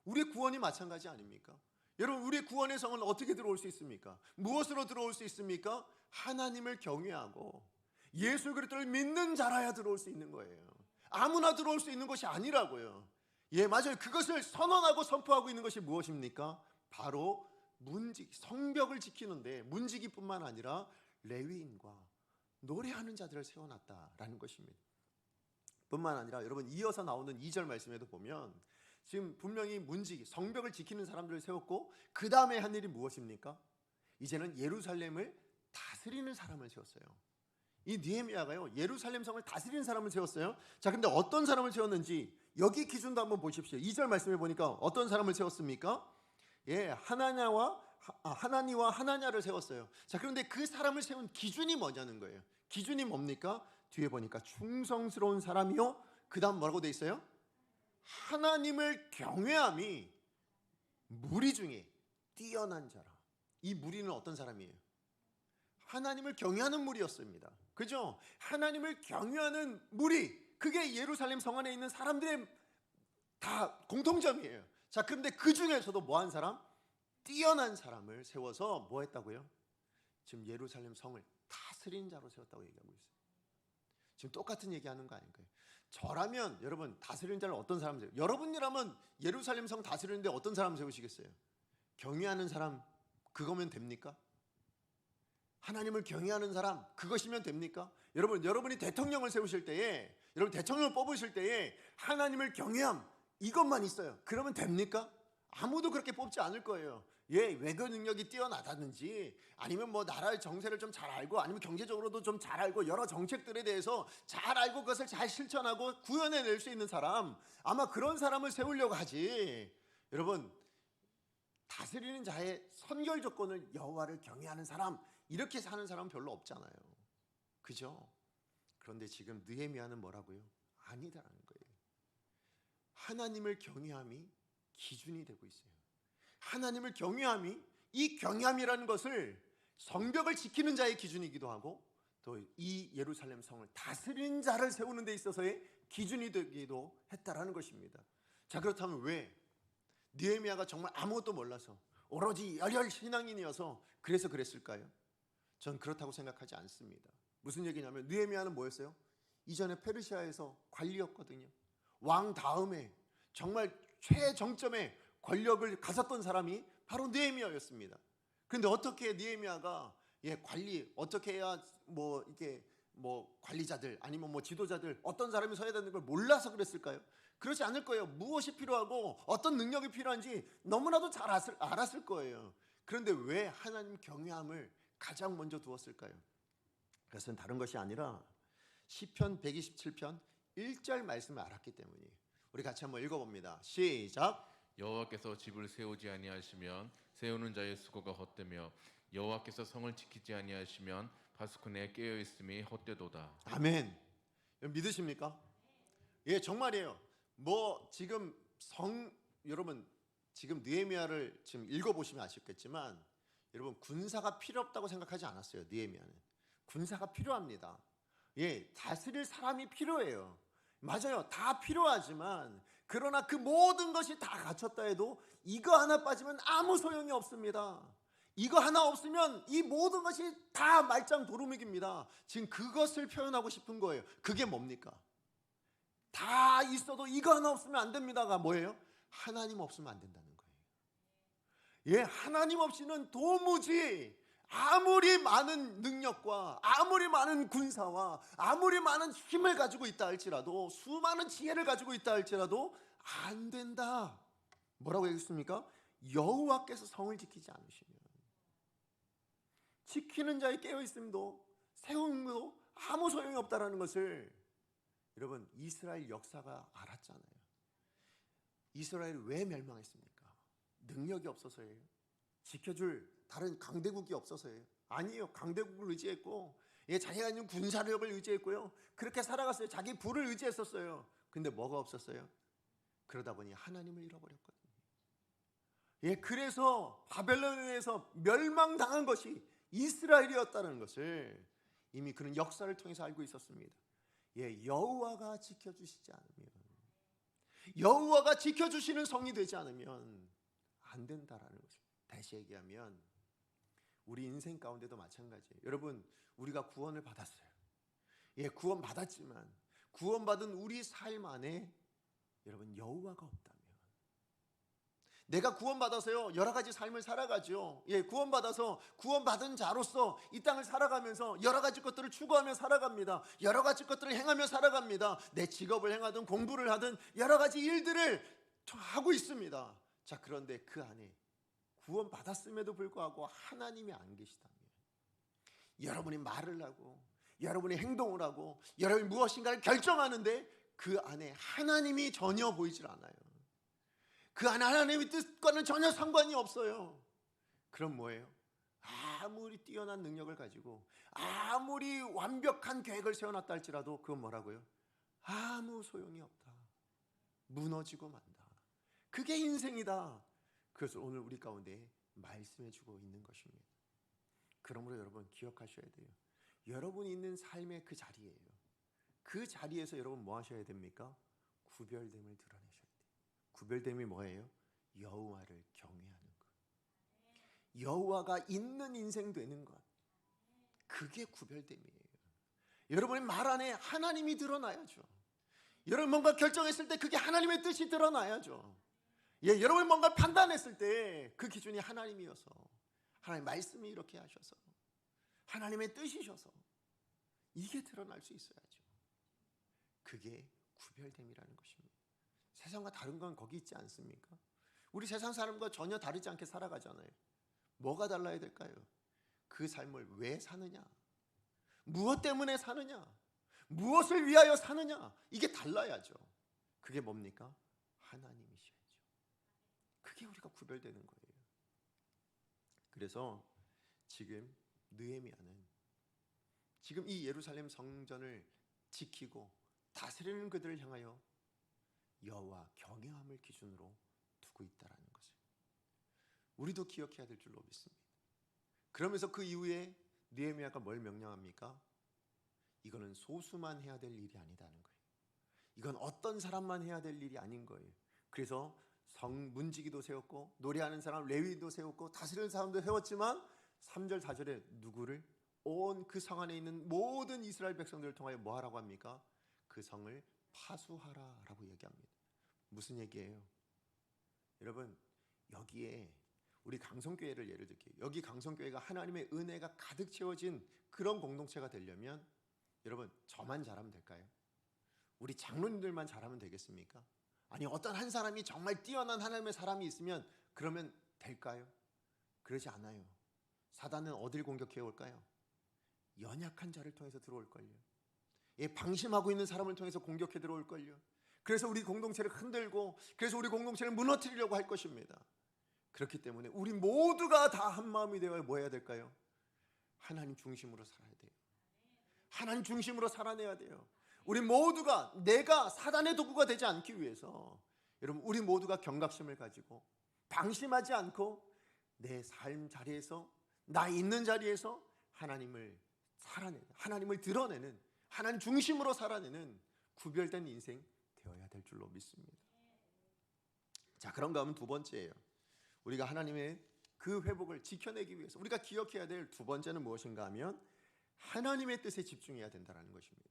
우리 구원이 마찬가지 아닙니까? 여러분, 우리 구원의 성은 어떻게 들어올 수 있습니까? 무엇으로 들어올 수 있습니까? 하나님을 경외하고 예수 그리스도를 믿는 자라야 들어올 수 있는 거예요. 아무나 들어올 수 있는 것이 아니라고요. 맞아요. 그것을 선언하고 선포하고 있는 것이 무엇입니까? 바로 문지기, 성벽을 지키는데 문지기뿐만 아니라 레위인과 노래하는 자들을 세워놨다라는 것입니다. 뿐만 아니라 여러분, 이어서 나오는 2절 말씀에도 보면 지금 분명히 문지기, 성벽을 지키는 사람들을 세웠고 그 다음에 한 일이 무엇입니까? 이제는 예루살렘을 다스리는 사람을 세웠어요. 이 느헤미야가요, 예루살렘 성을 다스리는 사람을 세웠어요. 자, 근데 어떤 사람을 세웠는지 여기 기준도 한번 보십시오. 2절 말씀해 보니까 어떤 사람을 세웠습니까? 하나니와 하나냐를 세웠어요. 자, 그런데 그 사람을 세운 기준이 뭐냐는 거예요. 기준이 뭡니까? 뒤에 보니까 충성스러운 사람이요, 그 다음 뭐라고 돼 있어요? 하나님을 경외함이 무리 중에 뛰어난 자라. 이 무리는 어떤 사람이에요? 하나님을 경외하는 무리였습니다. 그죠? 하나님을 경외하는 무리, 그게 예루살렘 성 안에 있는 사람들의 다 공통점이에요. 자, 그런데 그 중에서도 뭐한 사람? 뛰어난 사람을 세워서 뭐 했다고요? 지금 예루살렘 성을 다스린 자로 세웠다고 얘기하고 있어요. 지금 똑같은 얘기하는 거 아닌가요? 저라면 여러분, 다스리는 자를 어떤 사람 세워요? 여러분이라면 예루살렘 성 다스리는데 어떤 사람 세우시겠어요? 경외하는 사람, 그거면 됩니까? 하나님을 경외하는 사람, 그것이면 됩니까? 여러분이 대통령을 세우실 때에, 여러분 대통령을 뽑으실 때에 하나님을 경외함, 이것만 있어요. 그러면 됩니까? 아무도 그렇게 뽑지 않을 거예요. 외교 능력이 뛰어나다든지, 아니면 뭐 나라의 정세를 좀 잘 알고, 아니면 경제적으로도 좀 잘 알고, 여러 정책들에 대해서 잘 알고 그것을 잘 실천하고 구현해낼 수 있는 사람, 아마 그런 사람을 세우려고 하지. 여러분, 다스리는 자의 선결 조건을 여호와를 경외하는 사람, 이렇게 사는 사람은 별로 없잖아요. 그죠? 그런데 지금 느헤미야는 뭐라고요? 아니다라는 거예요. 하나님을 경외함이 기준이 되고 있어요. 하나님을 경외함이, 이 경외함이라는 것을 성벽을 지키는 자의 기준이기도 하고, 또 이 예루살렘 성을 다스리는 자를 세우는 데 있어서의 기준이 되기도 했다라는 것입니다. 자, 그렇다면 왜 느헤미야가 정말 아무것도 몰라서 오로지 열혈 신앙인이어서 그래서 그랬을까요? 전 그렇다고 생각하지 않습니다. 무슨 얘기냐면, 느헤미야는 뭐였어요? 이전에 페르시아에서 관리였거든요. 왕 다음에 정말 최정점에 권력을 가졌던 사람이 바로 느헤미야였습니다. 그런데 어떻게 느헤미야가 관리, 어떻게 해야 이게 관리자들, 아니면 지도자들, 어떤 사람이 서야 되는 걸 몰라서 그랬을까요? 그렇지 않을 거예요. 무엇이 필요하고 어떤 능력이 필요한지 너무나도 잘 알았을 거예요. 그런데 왜 하나님 경외함을 가장 먼저 두었을까요? 그것은 다른 것이 아니라 시편 127편 1절 말씀을 알았기 때문이에요. 우리 같이 한번 읽어봅니다. 시작. 여호와께서 집을 세우지 아니하시면 세우는 자의 수고가 헛되며 여호와께서 성을 지키지 아니하시면 바스kun에 깨어 있음이 헛되도다. 아멘. 믿으십니까? 정말이에요. 여러분 지금 느헤미야를 지금 읽어보시면 아시겠지만, 여러분 군사가 필요 없다고 생각하지 않았어요. 느헤미야는 군사가 필요합니다. 다스릴 사람이 필요해요. 맞아요. 다 필요하지만, 그러나 그 모든 것이 다 갖췄다 해도 이거 하나 빠지면 아무 소용이 없습니다. 이거 하나 없으면 이 모든 것이 다 말짱 도루묵입니다. 지금 그것을 표현하고 싶은 거예요. 그게 뭡니까? 다 있어도 이거 하나 없으면 안 됩니다가 뭐예요? 하나님 없으면 안 된다는 거예요. 하나님 없이는 도무지 아무리 많은 능력과 아무리 많은 군사와 아무리 많은 힘을 가지고 있다 할지라도, 수많은 지혜를 가지고 있다 할지라도 안 된다. 뭐라고 얘기했습니까? 여호와께서 성을 지키지 않으시면, 지키는 자의 깨어있음도 세움도 아무 소용이 없다라는 것을 여러분 이스라엘 역사가 알았잖아요. 이스라엘이 왜 멸망했습니까? 능력이 없어서예요? 지켜줄 다른 강대국이 없어서예요? 아니에요. 강대국을 의지했고 자기가 있는 군사력을 의지했고요. 그렇게 살아갔어요. 자기 부를 의지했었어요. 근데 뭐가 없었어요? 그러다 보니 하나님을 잃어버렸거든요. 그래서 바벨론에서 멸망당한 것이 이스라엘이었다는 것을 이미 그런 역사를 통해서 알고 있었습니다. 여호와가 지켜주시지 않으면, 여호와가 지켜주시는 성이 되지 않으면 안 된다라는 것을 다시 얘기하면 우리 인생 가운데도 마찬가지예요. 여러분, 우리가 구원을 받았어요. 구원 받았지만 구원받은 우리 삶 안에 여러분 여호와가 없다면, 내가 구원받아서요 여러 가지 삶을 살아가죠. 구원받아서 구원받은 자로서 이 땅을 살아가면서 여러 가지 것들을 추구하며 살아갑니다. 여러 가지 것들을 행하며 살아갑니다. 내 직업을 행하든 공부를 하든 여러 가지 일들을 하고 있습니다. 자, 그런데 그 안에 구원받았음에도 불구하고 하나님이 안 계시다면, 여러분이 말을 하고 여러분이 행동을 하고 여러분이 무엇인가를 결정하는데 그 안에 하나님이 전혀 보이질 않아요. 그 안에 하나님의 뜻과는 전혀 상관이 없어요. 그럼 뭐예요? 아무리 뛰어난 능력을 가지고 아무리 완벽한 계획을 세워놨다 할지라도 그건 뭐라고요? 아무 소용이 없다. 무너지고 만다. 그게 인생이다. 그래서 오늘 우리 가운데 말씀해주고 있는 것입니다. 그러므로 여러분 기억하셔야 돼요. 여러분이 있는 삶의 그 자리예요. 그 자리에서 여러분 뭐 하셔야 됩니까? 구별됨을 드러내셔야 돼요. 구별됨이 뭐예요? 여호와를 경외하는 것, 여호와가 있는 인생 되는 것, 그게 구별됨이에요. 여러분의 말 안에 하나님이 드러나야죠. 여러분 뭔가 결정했을 때 그게 하나님의 뜻이 드러나야죠. 여러분 뭔가 판단했을 때 그 기준이 하나님이어서, 하나님의 말씀이 이렇게 하셔서, 하나님의 뜻이셔서 이게 드러날 수 있어야죠. 그게 구별됨이라는 것입니다. 세상과 다른 건 거기 있지 않습니까? 우리 세상 사람과 전혀 다르지 않게 살아가잖아요. 뭐가 달라야 될까요? 그 삶을 왜 사느냐? 무엇 때문에 사느냐? 무엇을 위하여 사느냐? 이게 달라야죠. 그게 뭡니까? 하나님이셔야죠. 그게 우리가 구별되는 거예요. 그래서 지금 느헤미야는 지금 이 예루살렘 성전을 지키고 다스리는 그들을 향하여 여호와 경외함을 기준으로 두고 있다라는 것을 우리도 기억해야 될 줄로 믿습니다. 그러면서 그 이후에 느헤미야가 뭘 명령합니까? 이거는 소수만 해야 될 일이 아니다는 거예요. 이건 어떤 사람만 해야 될 일이 아닌 거예요. 그래서 문지기도 세웠고 노래하는 사람 레위도 세웠고 다스리는 사람도 세웠지만 3절 4절에 누구를? 온 그 성 안에 있는 모든 이스라엘 백성들을 통하여 뭐 하라고 합니까? 그 성을 파수하라 라고 얘기합니다. 무슨 얘기예요? 여러분, 여기에 우리 강성교회를 예를 들게요. 여기 강성교회가 하나님의 은혜가 가득 채워진 그런 공동체가 되려면 여러분 저만 잘하면 될까요? 우리 장로님들만 잘하면 되겠습니까? 아니 어떤 한 사람이 정말 뛰어난 하나님의 사람이 있으면 그러면 될까요? 그러지 않아요. 사단은 어딜 공격해 올까요? 연약한 자를 통해서 들어올걸요. 방심하고 있는 사람을 통해서 공격해 들어올걸요. 그래서 우리 공동체를 흔들고 그래서 우리 공동체를 무너뜨리려고 할 것입니다. 그렇기 때문에 우리 모두가 다 한마음이 되어 뭐 해야 될까요? 하나님 중심으로 살아야 돼요. 하나님 중심으로 살아내야 돼요. 우리 모두가 내가 사단의 도구가 되지 않기 위해서 여러분 우리 모두가 경각심을 가지고 방심하지 않고 내 삶 자리에서 나 있는 자리에서 하나님을 살아내는, 하나님을 드러내는, 하나님 중심으로 살아내는 구별된 인생 되어야 될 줄로 믿습니다. 자, 그런가 하면 두 번째예요. 우리가 하나님의 그 회복을 지켜내기 위해서 우리가 기억해야 될 두 번째는 무엇인가 하면 하나님의 뜻에 집중해야 된다는 것입니다.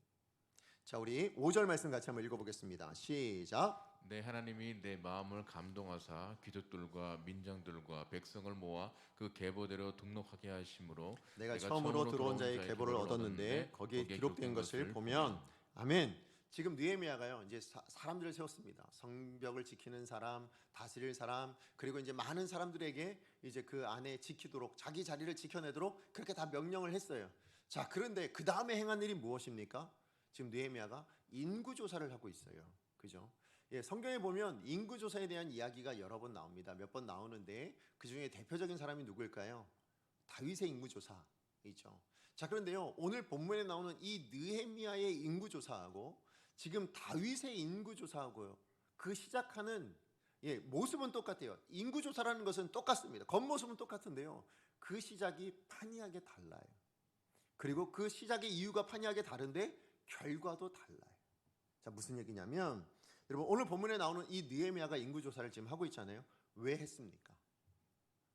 자, 우리 5절 말씀 같이 한번 읽어보겠습니다. 시작. 내 하나님이 내 마음을 감동하사 귀족들과 민장들과 백성을 모아 그 계보대로 등록하게 하심으로 내가 처음으로 들어온 자의 계보를 얻었는데 거기에 기록된 것을 보면 아멘. 지금 느헤미야가요 이제 사람들을 세웠습니다. 성벽을 지키는 사람, 다스릴 사람, 그리고 이제 많은 사람들에게 이제 그 안에 지키도록 자기 자리를 지켜내도록 그렇게 다 명령을 했어요. 자, 그런데 그 다음에 행한 일이 무엇입니까? 지금 느헤미야가 인구조사를 하고 있어요. 그죠? 예, 성경에 보면 인구조사에 대한 이야기가 여러 번 나옵니다. 몇 번 나오는데 그 중에 대표적인 사람이 누구일까요? 다윗의 인구조사이죠. 자, 그런데요, 오늘 본문에 나오는 이 느헤미야의 인구조사하고 지금 다윗의 인구조사하고요, 그 시작하는 모습은 똑같아요. 인구조사라는 것은 똑같습니다. 겉모습은 똑같은데요, 그 시작이 판이하게 달라요. 그리고 그 시작의 이유가 판이하게 다른데 결과도 달라요. 자, 무슨 얘기냐면, 여러분 오늘 본문에 나오는 이 느헤미야가 인구조사를 지금 하고 있잖아요. 왜 했습니까?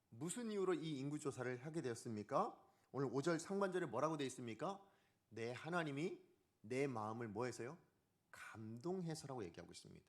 무슨 이유로 이 인구조사를 하게 되었습니까? 오늘 5절 상반절에 뭐라고 되어 있습니까? 내 하나님이 내 마음을 뭐 해서요? 감동해서라고 얘기하고 있습니다.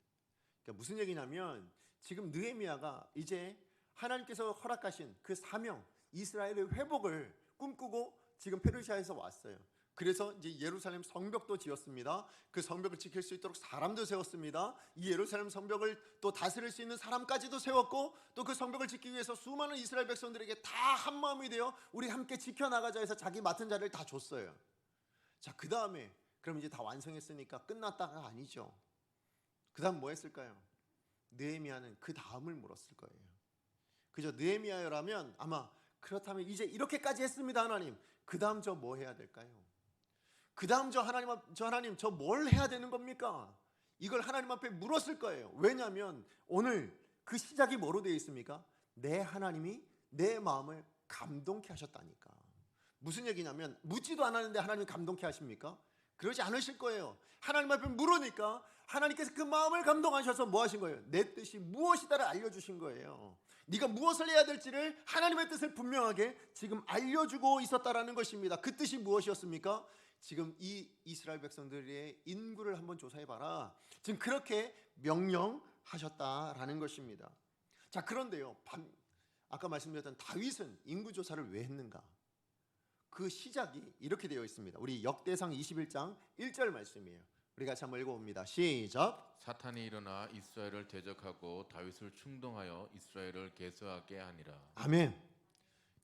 그러니까 무슨 얘기냐면, 지금 느헤미야가 이제 하나님께서 허락하신 그 사명, 이스라엘의 회복을 꿈꾸고 지금 페르시아에서 왔어요. 그래서 이제 예루살렘 성벽도 지었습니다. 그 성벽을 지킬 수 있도록 사람도 세웠습니다. 이 예루살렘 성벽을 또 다스릴 수 있는 사람까지도 세웠고, 또 그 성벽을 지키기 위해서 수많은 이스라엘 백성들에게 다 한마음이 되어 우리 함께 지켜나가자 해서 자기 맡은 자리를 다 줬어요. 자, 그 다음에 그럼 이제 다 완성했으니까 끝났다가 아니죠. 그 다음 뭐 했을까요? 느헤미야는 그 다음을 물었을 거예요. 그죠? 느헤미야라면 아마 그렇다면 이제 이렇게까지 했습니다, 하나님. 그 다음 저 뭐 해야 될까요? 그 다음 저 하나님 저 뭘 해야 되는 겁니까? 이걸 하나님 앞에 물었을 거예요. 왜냐하면 오늘 그 시작이 뭐로 되어 있습니까? 내 하나님이 내 마음을 감동케 하셨다니까. 무슨 얘기냐면, 묻지도 않았는데 하나님이 감동케 하십니까? 그러지 않으실 거예요. 하나님 앞에 물으니까 하나님께서 그 마음을 감동하셔서 뭐 하신 거예요? 내 뜻이 무엇이다를 알려주신 거예요. 네가 무엇을 해야 될지를 하나님의 뜻을 분명하게 지금 알려주고 있었다라는 것입니다. 그 뜻이 무엇이었습니까? 지금 이 이스라엘 백성들의 인구를 한번 조사해봐라. 지금 그렇게 명령하셨다라는 것입니다. 자, 그런데요, 아까 말씀드렸던 다윗은 인구조사를 왜 했는가? 그 시작이 이렇게 되어 있습니다. 우리 역대상 21장 1절 말씀이에요. 우리 같이 한번 읽어봅니다. 시작. 사탄이 일어나 이스라엘을 대적하고 다윗을 충동하여 이스라엘을 괴수하게 하니라. 아멘.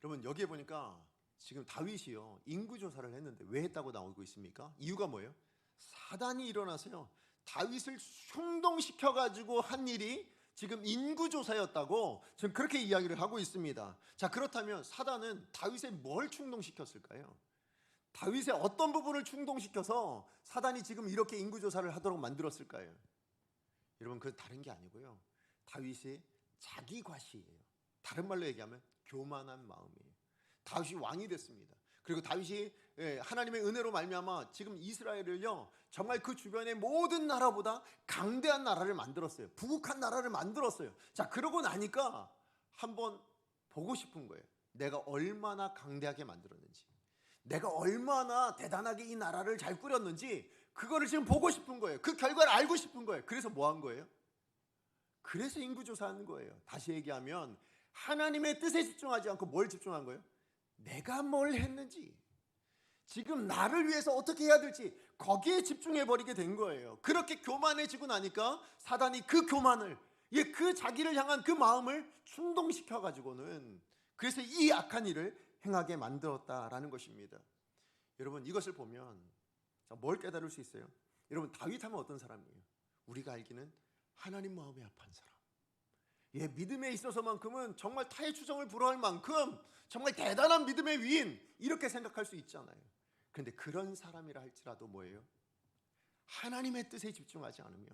여러분 여기에 보니까 지금 다윗이요, 인구조사를 했는데 왜 했다고 나오고 있습니까? 이유가 뭐예요? 사단이 일어나서요, 다윗을 충동시켜가지고 한 일이 지금 인구조사였다고 지금 그렇게 이야기를 하고 있습니다. 자, 그렇다면 사단은 다윗에 뭘 충동시켰을까요? 다윗의 어떤 부분을 충동시켜서 사단이 지금 이렇게 인구조사를 하도록 만들었을까요? 여러분, 그건 다른 게 아니고요, 다윗의 자기 과시예요. 다른 말로 얘기하면 교만한 마음이에요. 다윗이 왕이 됐습니다. 그리고 다윗이 하나님의 은혜로 말미암아 지금 이스라엘을요, 정말 그 주변의 모든 나라보다 강대한 나라를 만들었어요. 부국한 나라를 만들었어요. 자, 그러고 나니까 한번 보고 싶은 거예요. 내가 얼마나 강대하게 만들었는지, 내가 얼마나 대단하게 이 나라를 잘 꾸렸는지, 그거를 지금 보고 싶은 거예요. 그 결과를 알고 싶은 거예요. 그래서 뭐 한 거예요? 그래서 인구조사하는 거예요. 다시 얘기하면 하나님의 뜻에 집중하지 않고 뭘 집중한 거예요? 내가 뭘 했는지, 지금 나를 위해서 어떻게 해야 될지 거기에 집중해버리게 된 거예요. 그렇게 교만해지고 나니까 사단이 그 교만을, 그 자기를 향한 그 마음을 충동시켜가지고는 그래서 이 악한 일을 행하게 만들었다라는 것입니다. 여러분, 이것을 보면 뭘 깨달을 수 있어요? 여러분, 다윗 하면 어떤 사람이에요? 우리가 알기는 하나님 마음에 합한 사람, 믿음에 있어서만큼은 정말 타의 추종을 불허할 만큼 정말 대단한 믿음의 위인, 이렇게 생각할 수 있잖아요. 그런데 그런 사람이라 할지라도 뭐예요? 하나님의 뜻에 집중하지 않으면,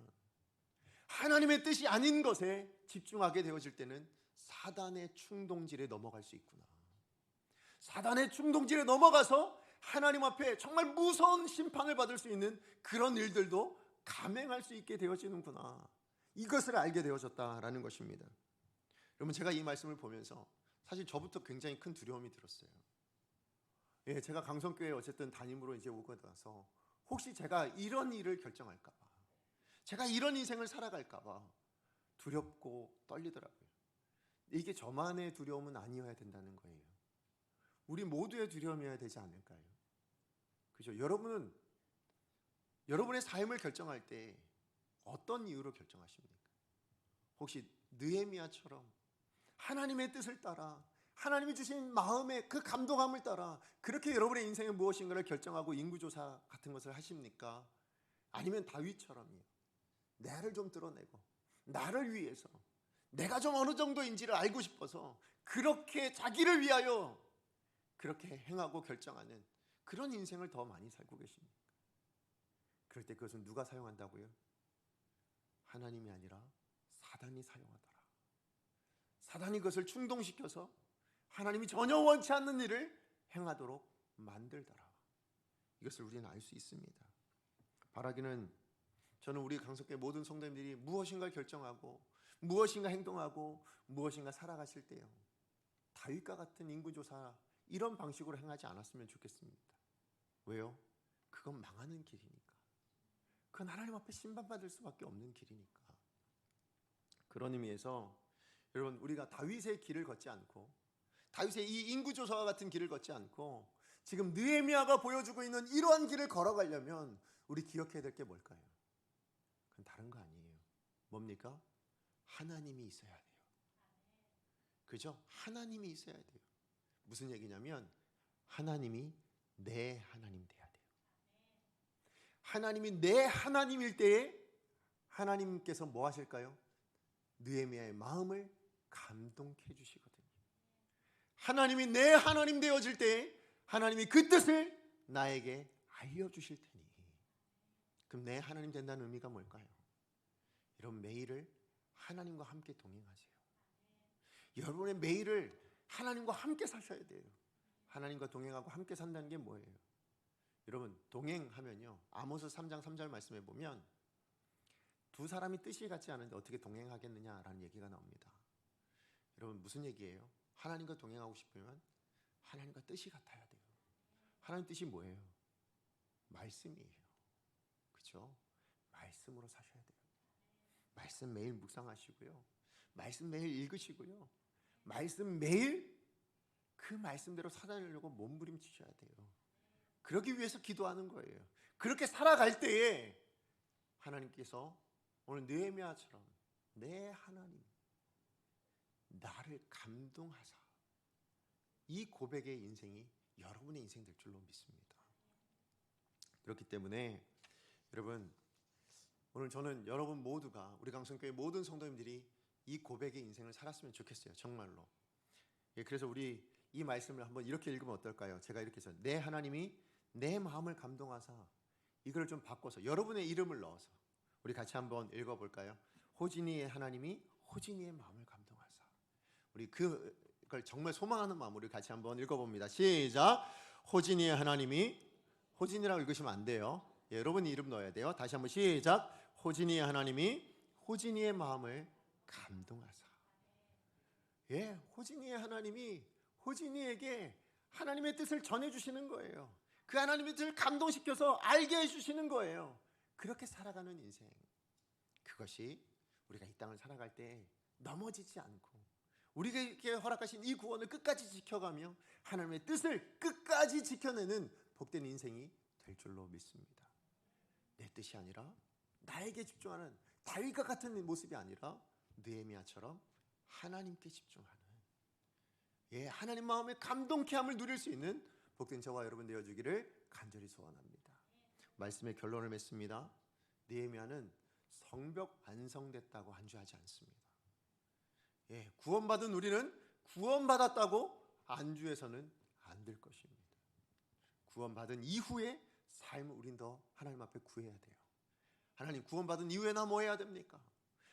하나님의 뜻이 아닌 것에 집중하게 되어질 때는 사단의 충동질에 넘어갈 수 있구나. 사단의 충동질에 넘어가서 하나님 앞에 정말 무서운 심판을 받을 수 있는 그런 일들도 감행할 수 있게 되어지는구나. 이것을 알게 되어졌다라는 것입니다. 여러분, 제가 이 말씀을 보면서 사실 저부터 굉장히 큰 두려움이 들었어요. 제가 강성교회 어쨌든 담임으로 이제 오고 나서 혹시 제가 이런 일을 결정할까 봐, 제가 이런 인생을 살아갈까 봐 두렵고 떨리더라고요. 이게 저만의 두려움은 아니어야 된다는 거예요. 우리 모두의 두려움이어야 되지 않을까요? 그죠? 여러분은 여러분의 삶을 결정할 때 어떤 이유로 결정하십니까? 혹시 느헤미야처럼 하나님의 뜻을 따라 하나님이 주신 마음의 그 감동함을 따라 그렇게 여러분의 인생에 무엇인가를 결정하고 인구조사 같은 것을 하십니까? 아니면 다윗처럼요, 나를 좀 드러내고 나를 위해서 내가 좀 어느 정도인지를 알고 싶어서 그렇게 자기를 위하여 그렇게 행하고 결정하는 그런 인생을 더 많이 살고 계십니까? 그럴 때 그것은 누가 사용한다고요? 하나님이 아니라 사단이 사용하더라. 사단이 그것을 충동시켜서 하나님이 전혀 원치 않는 일을 행하도록 만들더라. 이것을 우리는 알 수 있습니다. 바라기는, 저는 우리 강석교회 모든 성도님들이 무엇인가 결정하고 무엇인가 행동하고 무엇인가 살아가실 때요, 다윗과 같은 인구조사 이런 방식으로 행하지 않았으면 좋겠습니다. 왜요? 그건 망하는 길이니까. 그건 하나님 앞에 심판받을 수밖에 없는 길이니까. 그런 의미에서 여러분, 우리가 다윗의 길을 걷지 않고 다윗의 이 인구조사와 같은 길을 걷지 않고 지금 느헤미야가 보여주고 있는 이러한 길을 걸어가려면 우리 기억해야 될 게 뭘까요? 그건 다른 거 아니에요. 뭡니까? 하나님이 있어야 돼요. 그죠? 하나님이 있어야 돼요. 무슨 얘기냐면 하나님이 내 하나님 돼야 돼요. 하나님이 내 하나님일 때에 하나님께서 뭐 하실까요? 느헤미야의 마음을 감동케 해주시거든요. 하나님이 내 하나님 되어질 때에 하나님이 그 뜻을 나에게 알려주실 테니. 그럼 내 하나님 된다는 의미가 뭘까요? 여러분, 매일을 하나님과 함께 동행하세요. 여러분의 매일을 하나님과 함께 사셔야 돼요. 하나님과 동행하고 함께 산다는 게 뭐예요? 여러분, 동행하면요, 아모스 3장 3절 말씀에 보면 두 사람이 뜻이 같지 않은데 어떻게 동행하겠느냐라는 얘기가 나옵니다. 여러분, 무슨 얘기예요? 하나님과 동행하고 싶으면 하나님과 뜻이 같아야 돼요. 하나님 뜻이 뭐예요? 말씀이에요. 그렇죠? 말씀으로 사셔야 돼요. 말씀 매일 묵상하시고요, 말씀 매일 읽으시고요, 말씀 매일 그 말씀대로 살아내려고 몸부림치셔야 돼요. 그러기 위해서 기도하는 거예요. 그렇게 살아갈 때에 하나님께서 오늘 느헤미야처럼 내 하나님, 나를 감동하사, 이 고백의 인생이 여러분의 인생 될 줄로 믿습니다. 그렇기 때문에 여러분, 오늘 저는 여러분 모두가, 우리 강성교회 모든 성도님들이 이 고백의 인생을 살았으면 좋겠어요. 정말로. 그래서 우리 이 말씀을 한번 이렇게 읽으면 어떨까요? 제가 이렇게 해서 내 하나님이 내 마음을 감동하사, 이걸 좀 바꿔서 여러분의 이름을 넣어서 우리 같이 한번 읽어볼까요? 호진이의 하나님이 호진이의 마음을 감동하사. 우리 그걸 정말 소망하는 마음으로 우리 같이 한번 읽어봅니다. 시작. 호진이의 하나님이, 호진이라고 읽으시면 안 돼요. 여러분이 이름 넣어야 돼요. 다시 한번 시작. 호진이의 하나님이 호진이의 마음을 감동하사. 호진이의 하나님이 호진이에게 하나님의 뜻을 전해주시는 거예요. 그 하나님의 뜻을 감동시켜서 알게 해주시는 거예요. 그렇게 살아가는 인생, 그것이 우리가 이 땅을 살아갈 때 넘어지지 않고 우리에게 허락하신 이 구원을 끝까지 지켜가며 하나님의 뜻을 끝까지 지켜내는 복된 인생이 될 줄로 믿습니다. 내 뜻이 아니라 나에게 집중하는 다윗과 같은 모습이 아니라 느헤미야처럼 하나님께 집중하는, 하나님 마음의 감동케 함을 누릴 수 있는 복된 저와 여러분 되어주기를 간절히 소원합니다. 말씀의 결론을 맺습니다. 느헤미야는 성벽 완성됐다고 안주하지 않습니다. 구원받은 우리는 구원받았다고 안주해서는 안 될 것입니다. 구원받은 이후의 삶을 우린 더 하나님 앞에 구해야 돼요. 하나님, 구원받은 이후에 나 뭐 해야 됩니까?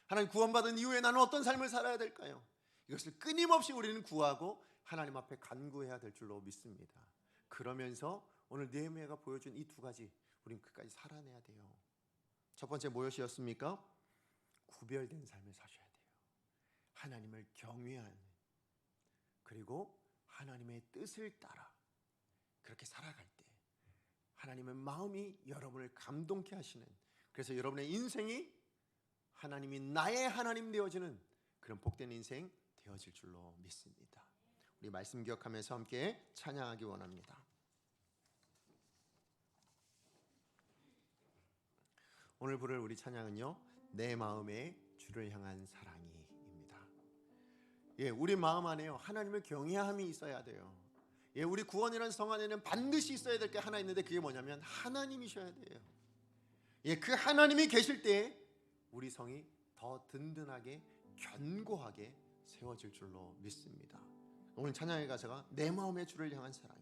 하나님, 구원받은 이후에 나는 어떤 삶을 살아야 될까요? 이것을 끊임없이 우리는 구하고 하나님 앞에 간구해야 될 줄로 믿습니다. 그러면서 오늘 느헤미야가 보여준 이 두 가지 우린 끝까지 살아내야 돼요. 첫 번째 무엇이었습니까? 구별된 삶을 사셔야 돼요. 하나님을 경외하는, 그리고 하나님의 뜻을 따라 그렇게 살아갈 때 하나님의 마음이 여러분을 감동케 하시는, 그래서 여러분의 인생이 하나님이 나의 하나님 되어지는 그런 복된 인생 되어질 줄로 믿습니다. 우리 말씀 기억하면서 함께 찬양하기 원합니다. 오늘 부를 우리 찬양은요, 내 마음의 주를 향한 사랑이입니다. 예, 우리 마음 안에요 하나님을 경외함이 있어야 돼요. 예, 우리 구원이라는 성 안에는 반드시 있어야 될 게 하나 있는데 그게 뭐냐면 하나님이셔야 돼요. 예, 그 하나님이 계실 때 우리 성이 더 든든하게 견고하게 세워질 줄로 믿습니다. 오늘 찬양의 가사가 내 마음의 주를 향한 사랑이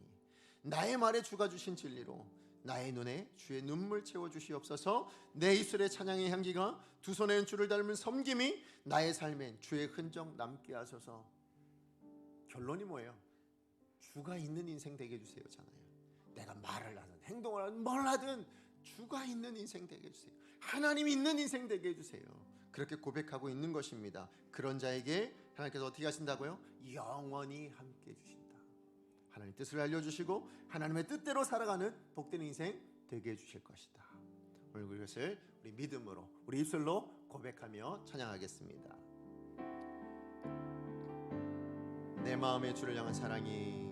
나의 말에 주가 주신 진리로 나의 눈에 주의 눈물 채워주시옵소서. 내 입술의 찬양의 향기가 두 손에는 주를 닮은 섬김이 나의 삶엔 주의 흔적 남게 하소서. 결론이 뭐예요? 주가 있는 인생 되게 해주세요 잖아요. 내가 말을 하든 행동을 하든 뭘 하든 주가 있는 인생 되게 해주세요. 하나님이 있는 인생 되게 해주세요. 그렇게 고백하고 있는 것입니다. 그런 자에게 하나님께서 어떻게 하신다고요? 영원히 함께 해주신다. 하나님 뜻을 알려주시고 하나님의 뜻대로 살아가는 복된 인생 되게 해주실 것이다. 오늘 그것을 우리 믿음으로 우리 입술로 고백하며 찬양하겠습니다. 내 마음의 주를 향한 사랑이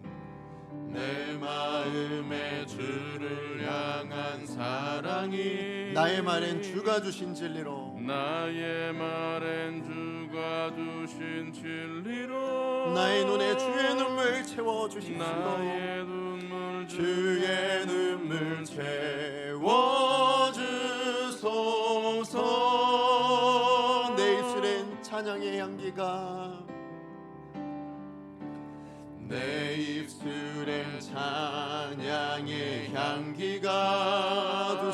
내 마음의 주를 향한 사랑이 나의 말엔 주가 주신 진리로 나의 말엔 주가 주신 진리로 나의 눈에 주의 눈물 채워주시시로 나의 눈물 주의 눈물 채워주소서. 내 입술엔 찬양의 향기가 내 입술엔 찬양의 향기가 두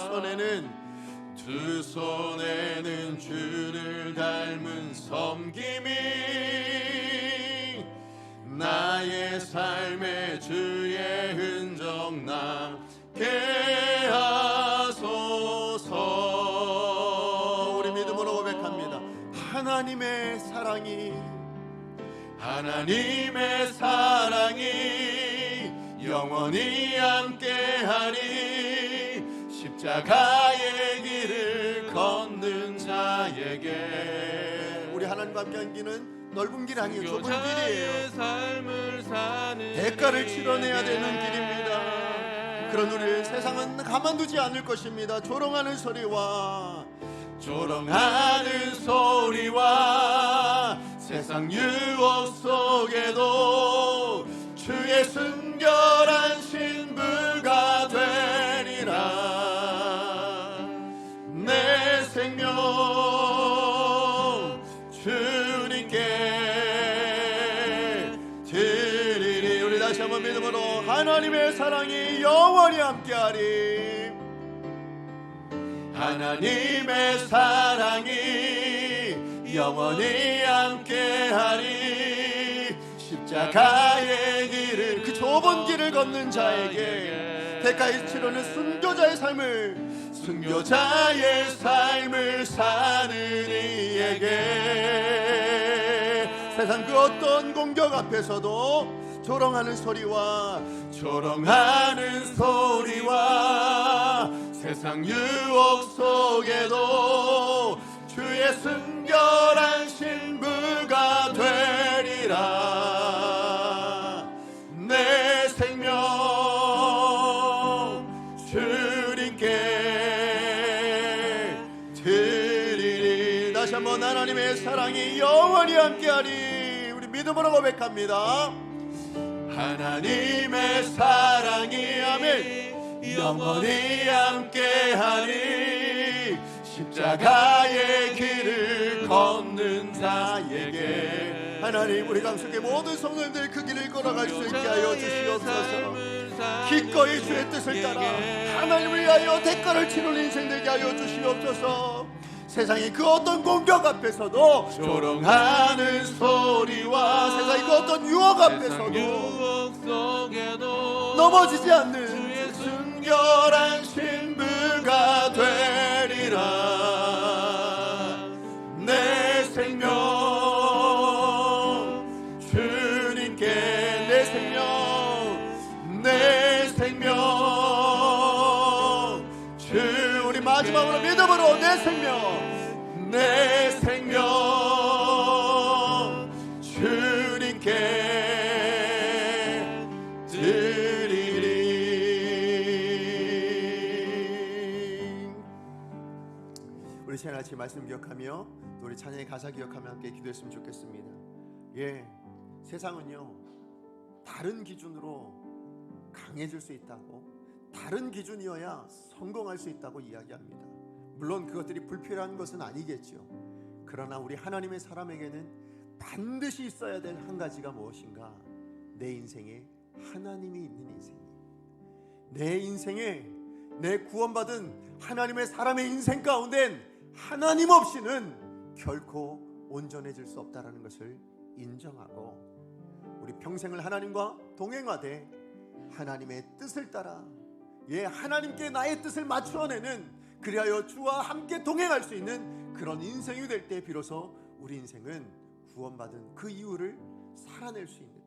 손에는 주를 닮은 섬김이 나의 삶에 주의 흔적 남게 하소서. 우리 믿음으로 고백합니다. 하나님의 사랑이 영원히 함께하리. 십자가의 길을 걷는 자에게 우리 하나님과 함께한 길은 넓은 길 아니에요. 좁은 길이에요. 대가를 치러내야 되는 길입니다. 그런 우리를 세상은 가만두지 않을 것입니다. 조롱하는 소리와 세상 유혹 속에도 주의 순결한 신부가 되리라. 내 생명 주님께 드리리. 우리 다시 한번 믿음으로 하나님의 사랑이 영원히 함께하리. 하나님의 사랑이 영원히 함께하리. 십자가의 길을 그 좁은 길을 걷는 자에게 대가의 치료는 순교자의 삶을 사는 이에게 세상 그 어떤 공격 앞에서도 조롱하는 소리와 세상 유혹 속에도 주의 순결한 신부가 되리라. 내 생명 주님께 드리리. 다시 한번 하나님의 사랑이 영원히 함께하리. 우리 믿음으로 고백합니다. 하나님의 사랑이 아멘 영원히 함께하리. 십자가의 길을 걷는 자에게 하나님 우리 가운데 모든 성도님들 그 길을 걸어갈 수 있게 하여 주시옵소서. 기꺼이 주의 뜻을 따라 하나님을 위하여 대가를 치르는 인생 되게 하여 주시옵소서. 세상의 그 어떤 공격 앞에서도 조롱하는 소리와 세상의 그 어떤 유혹 앞에서도 넘어지지 않는 주의 순결한 신부가 되리라. 내 생명 주님께 내 생명 주 우리 마지막으로 믿음으로 내 생명 주님께 드리리. 우리 새날아침 말씀 기억하며 또 우리 찬양의 가사 기억하며 함께 기도했으면 좋겠습니다. 세상은요 다른 기준으로 강해질 수 있다고, 다른 기준이어야 성공할 수 있다고 이야기합니다. 물론 그것들이 불필요한 것은 아니겠죠. 그러나 우리 하나님의 사람에게는 반드시 있어야 될 한 가지가 무엇인가? 내 인생에 하나님이 있는 인생이에요. 내 인생에, 내 구원받은 하나님의 사람의 인생 가운데는 하나님 없이는 결코 온전해질 수 없다는 것을 인정하고, 우리 평생을 하나님과 동행하되 하나님의 뜻을 따라 하나님께 나의 뜻을 맞추어내는, 그리하여 주와 함께 동행할 수 있는 그런 인생이 될 때 비로소 우리 인생은 구원받은 그 이유를 살아낼 수 있는,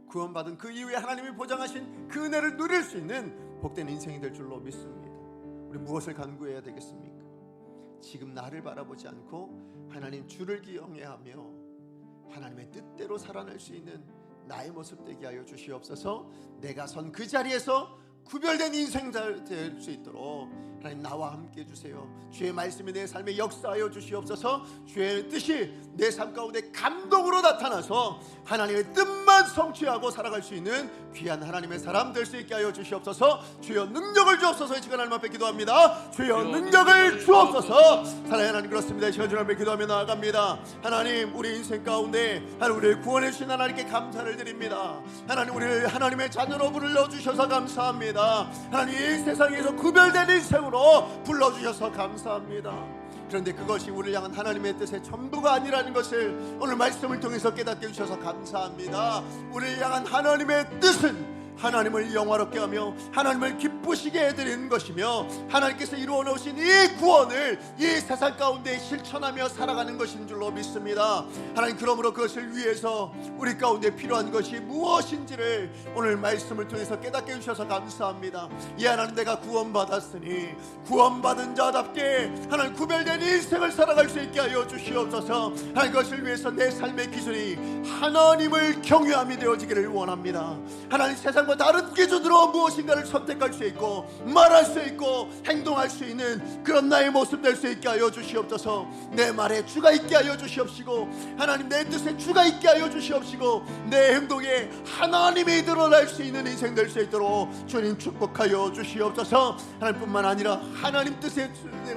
구원받은 그 이후에 하나님이 보장하신 그 은혜를 누릴 수 있는 복된 인생이 될 줄로 믿습니다. 우리 무엇을 간구해야 되겠습니까? 지금 나를 바라보지 않고 하나님 주를 기억해야 하며 하나님의 뜻대로 살아낼 수 있는 나의 모습 되게 하여 주시옵소서. 내가 선 그 자리에서 구별된 인생 될 수 있도록 하나님 나와 함께 해주세요. 주의 말씀이 내 삶에 역사하여 주시옵소서. 주의 뜻이 내 삶 가운데 감동으로 나타나서 하나님의 뜻만 성취하고 살아갈 수 있는 귀한 하나님의 사람 될 수 있게 하여 주시옵소서. 주여 능력을 주옵소서. 이 시간 하나님 앞에 기도합니다. 주여 능력을 주옵소서. 사랑하는 하나님, 그렇습니다. 이 시간 주님 앞에 기도하며 나아갑니다. 하나님, 우리 인생 가운데 하나님 우리를 구원해 주신 하나님께 감사를 드립니다. 하나님, 우리를 하나님의 자녀로 불러주셔서 감사합니다. 하나님, 이 세상에서 구별된 인생으로 불러주셔서 감사합니다. 그런데 그것이 우리를 향한 하나님의 뜻의 전부가 아니라는 것을 오늘 말씀을 통해서 깨닫게 해주셔서 감사합니다. 우리를 향한 하나님의 뜻은 하나님을 영화롭게 하며 하나님을 기쁘시게 해드리는 것이며, 하나님께서 이루어 놓으신 이 구원을 이 세상 가운데 실천하며 살아가는 것인 줄로 믿습니다. 하나님, 그러므로 그것을 위해서 우리 가운데 필요한 것이 무엇인지를 오늘 말씀을 통해서 깨닫게 해주셔서 감사합니다. 하나님, 내가 구원받았으니 구원받은 자답게 하나님 구별된 인생을 살아갈 수 있게 하여 주시옵소서. 하나님, 그것을 위해서 내 삶의 기준이 하나님을 경외함이 되어지기를 원합니다. 하나님, 세상과 다른 기준으로 무엇인가를 선택할 수 있고 말할 수 있고 행동할 수 있는 그런 나의 모습 될 수 있게 하여 주시옵소서. 내 말에 주가 있게 하여 주시옵시고, 하나님 내 뜻에 주가 있게 하여 주시옵시고, 내 행동에 하나님이 드러날 수 있는 인생 될 수 있도록 주님 축복하여 주시옵소서. 하나님뿐만 아니라 하나님 뜻에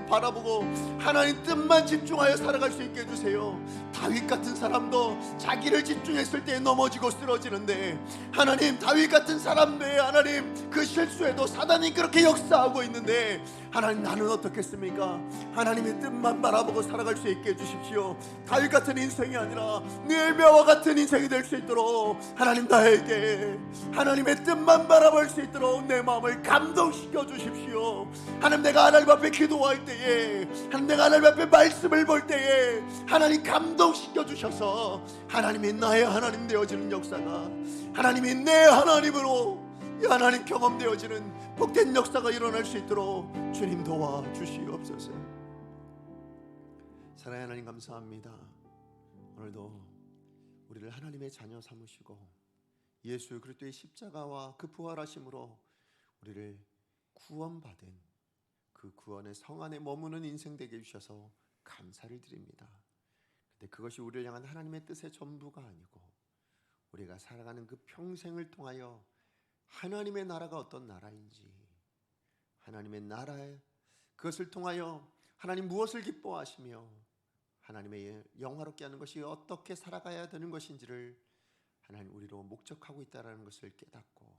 바라보고 하나님 뜻만 집중하여 살아갈 수 있게 해주세요. 다윗 같은 사람도 자기를 집중했을 때 넘어지고 쓰러지는데, 하나님, 다윗 같은 사람들 하나님 그 실수에도 사단이 그렇게 역사하고 있는데, 하나님, 나는 어떻겠습니까? 하나님의 뜻만 바라보고 살아갈 수 있게 해주십시오. 다윗 같은 인생이 아니라 느헤미야와 같은 인생이 될 수 있도록 하나님, 나에게 하나님의 뜻만 바라볼 수 있도록 내 마음을 감동시켜 주십시오. 하나님, 내가 하나님 앞에 기도할 때에, 하나님, 내가 하나님 앞에 말씀을 볼 때에 하나님 감동시켜 주셔서 하나님이 나의 하나님 되어지는 역사가, 하나님이 내 하나님으로 하나님 경험되어지는 복된 역사가 일어날 수 있도록 주님 도와주시옵소서. 사랑하는 하나님, 감사합니다. 오늘도 우리를 하나님의 자녀 삼으시고 예수 그리스도의 십자가와 그 부활하심으로 우리를 구원받은 그 구원의 성 안에 머무는 인생 되게 해주셔서 감사를 드립니다. 근데 그것이 우리를 향한 하나님의 뜻의 전부가 아니고, 우리가 살아가는 그 평생을 통하여 하나님의 나라가 어떤 나라인지, 하나님의 나라에 그것을 통하여 하나님 무엇을 기뻐하시며 하나님의 영화롭게 하는 것이 어떻게 살아가야 되는 것인지를 하나님 우리로 목적하고 있다는 것을 깨닫고,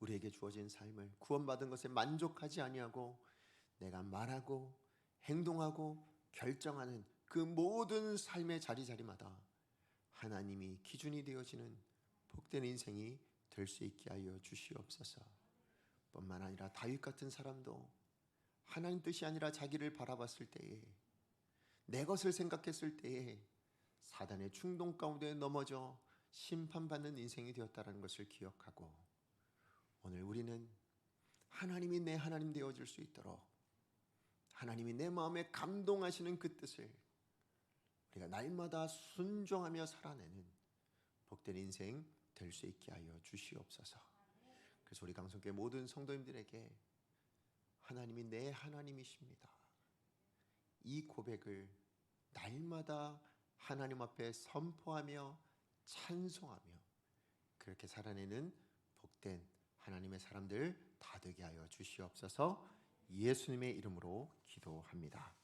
우리에게 주어진 삶을 구원받은 것에 만족하지 아니하고 내가 말하고 행동하고 결정하는 그 모든 삶의 자리자리마다 하나님이 기준이 되어지는 복된 인생이 될 수 있게 하여 주시옵소서. 뿐만 아니라 다윗 같은 사람도 하나님 뜻이 아니라 자기를 바라봤을 때에, 내 것을 생각했을 때에 사단의 충동 가운데 넘어져 심판받는 인생이 되었다는 것을 기억하고, 오늘 우리는 하나님이 내 하나님 되어줄 수 있도록 하나님이 내 마음에 감동하시는 그 뜻을 우리가 날마다 순종하며 살아내는 복된 인생 될 수 있게 하여 주시옵소서. 그래서 우리 강성교회 모든 성도님들에게 하나님이 내 하나님이십니다, 이 고백을 날마다 하나님 앞에 선포하며 찬송하며 그렇게 살아내는 복된 하나님의 사람들 다 되게 하여 주시옵소서. 예수님의 이름으로 기도합니다.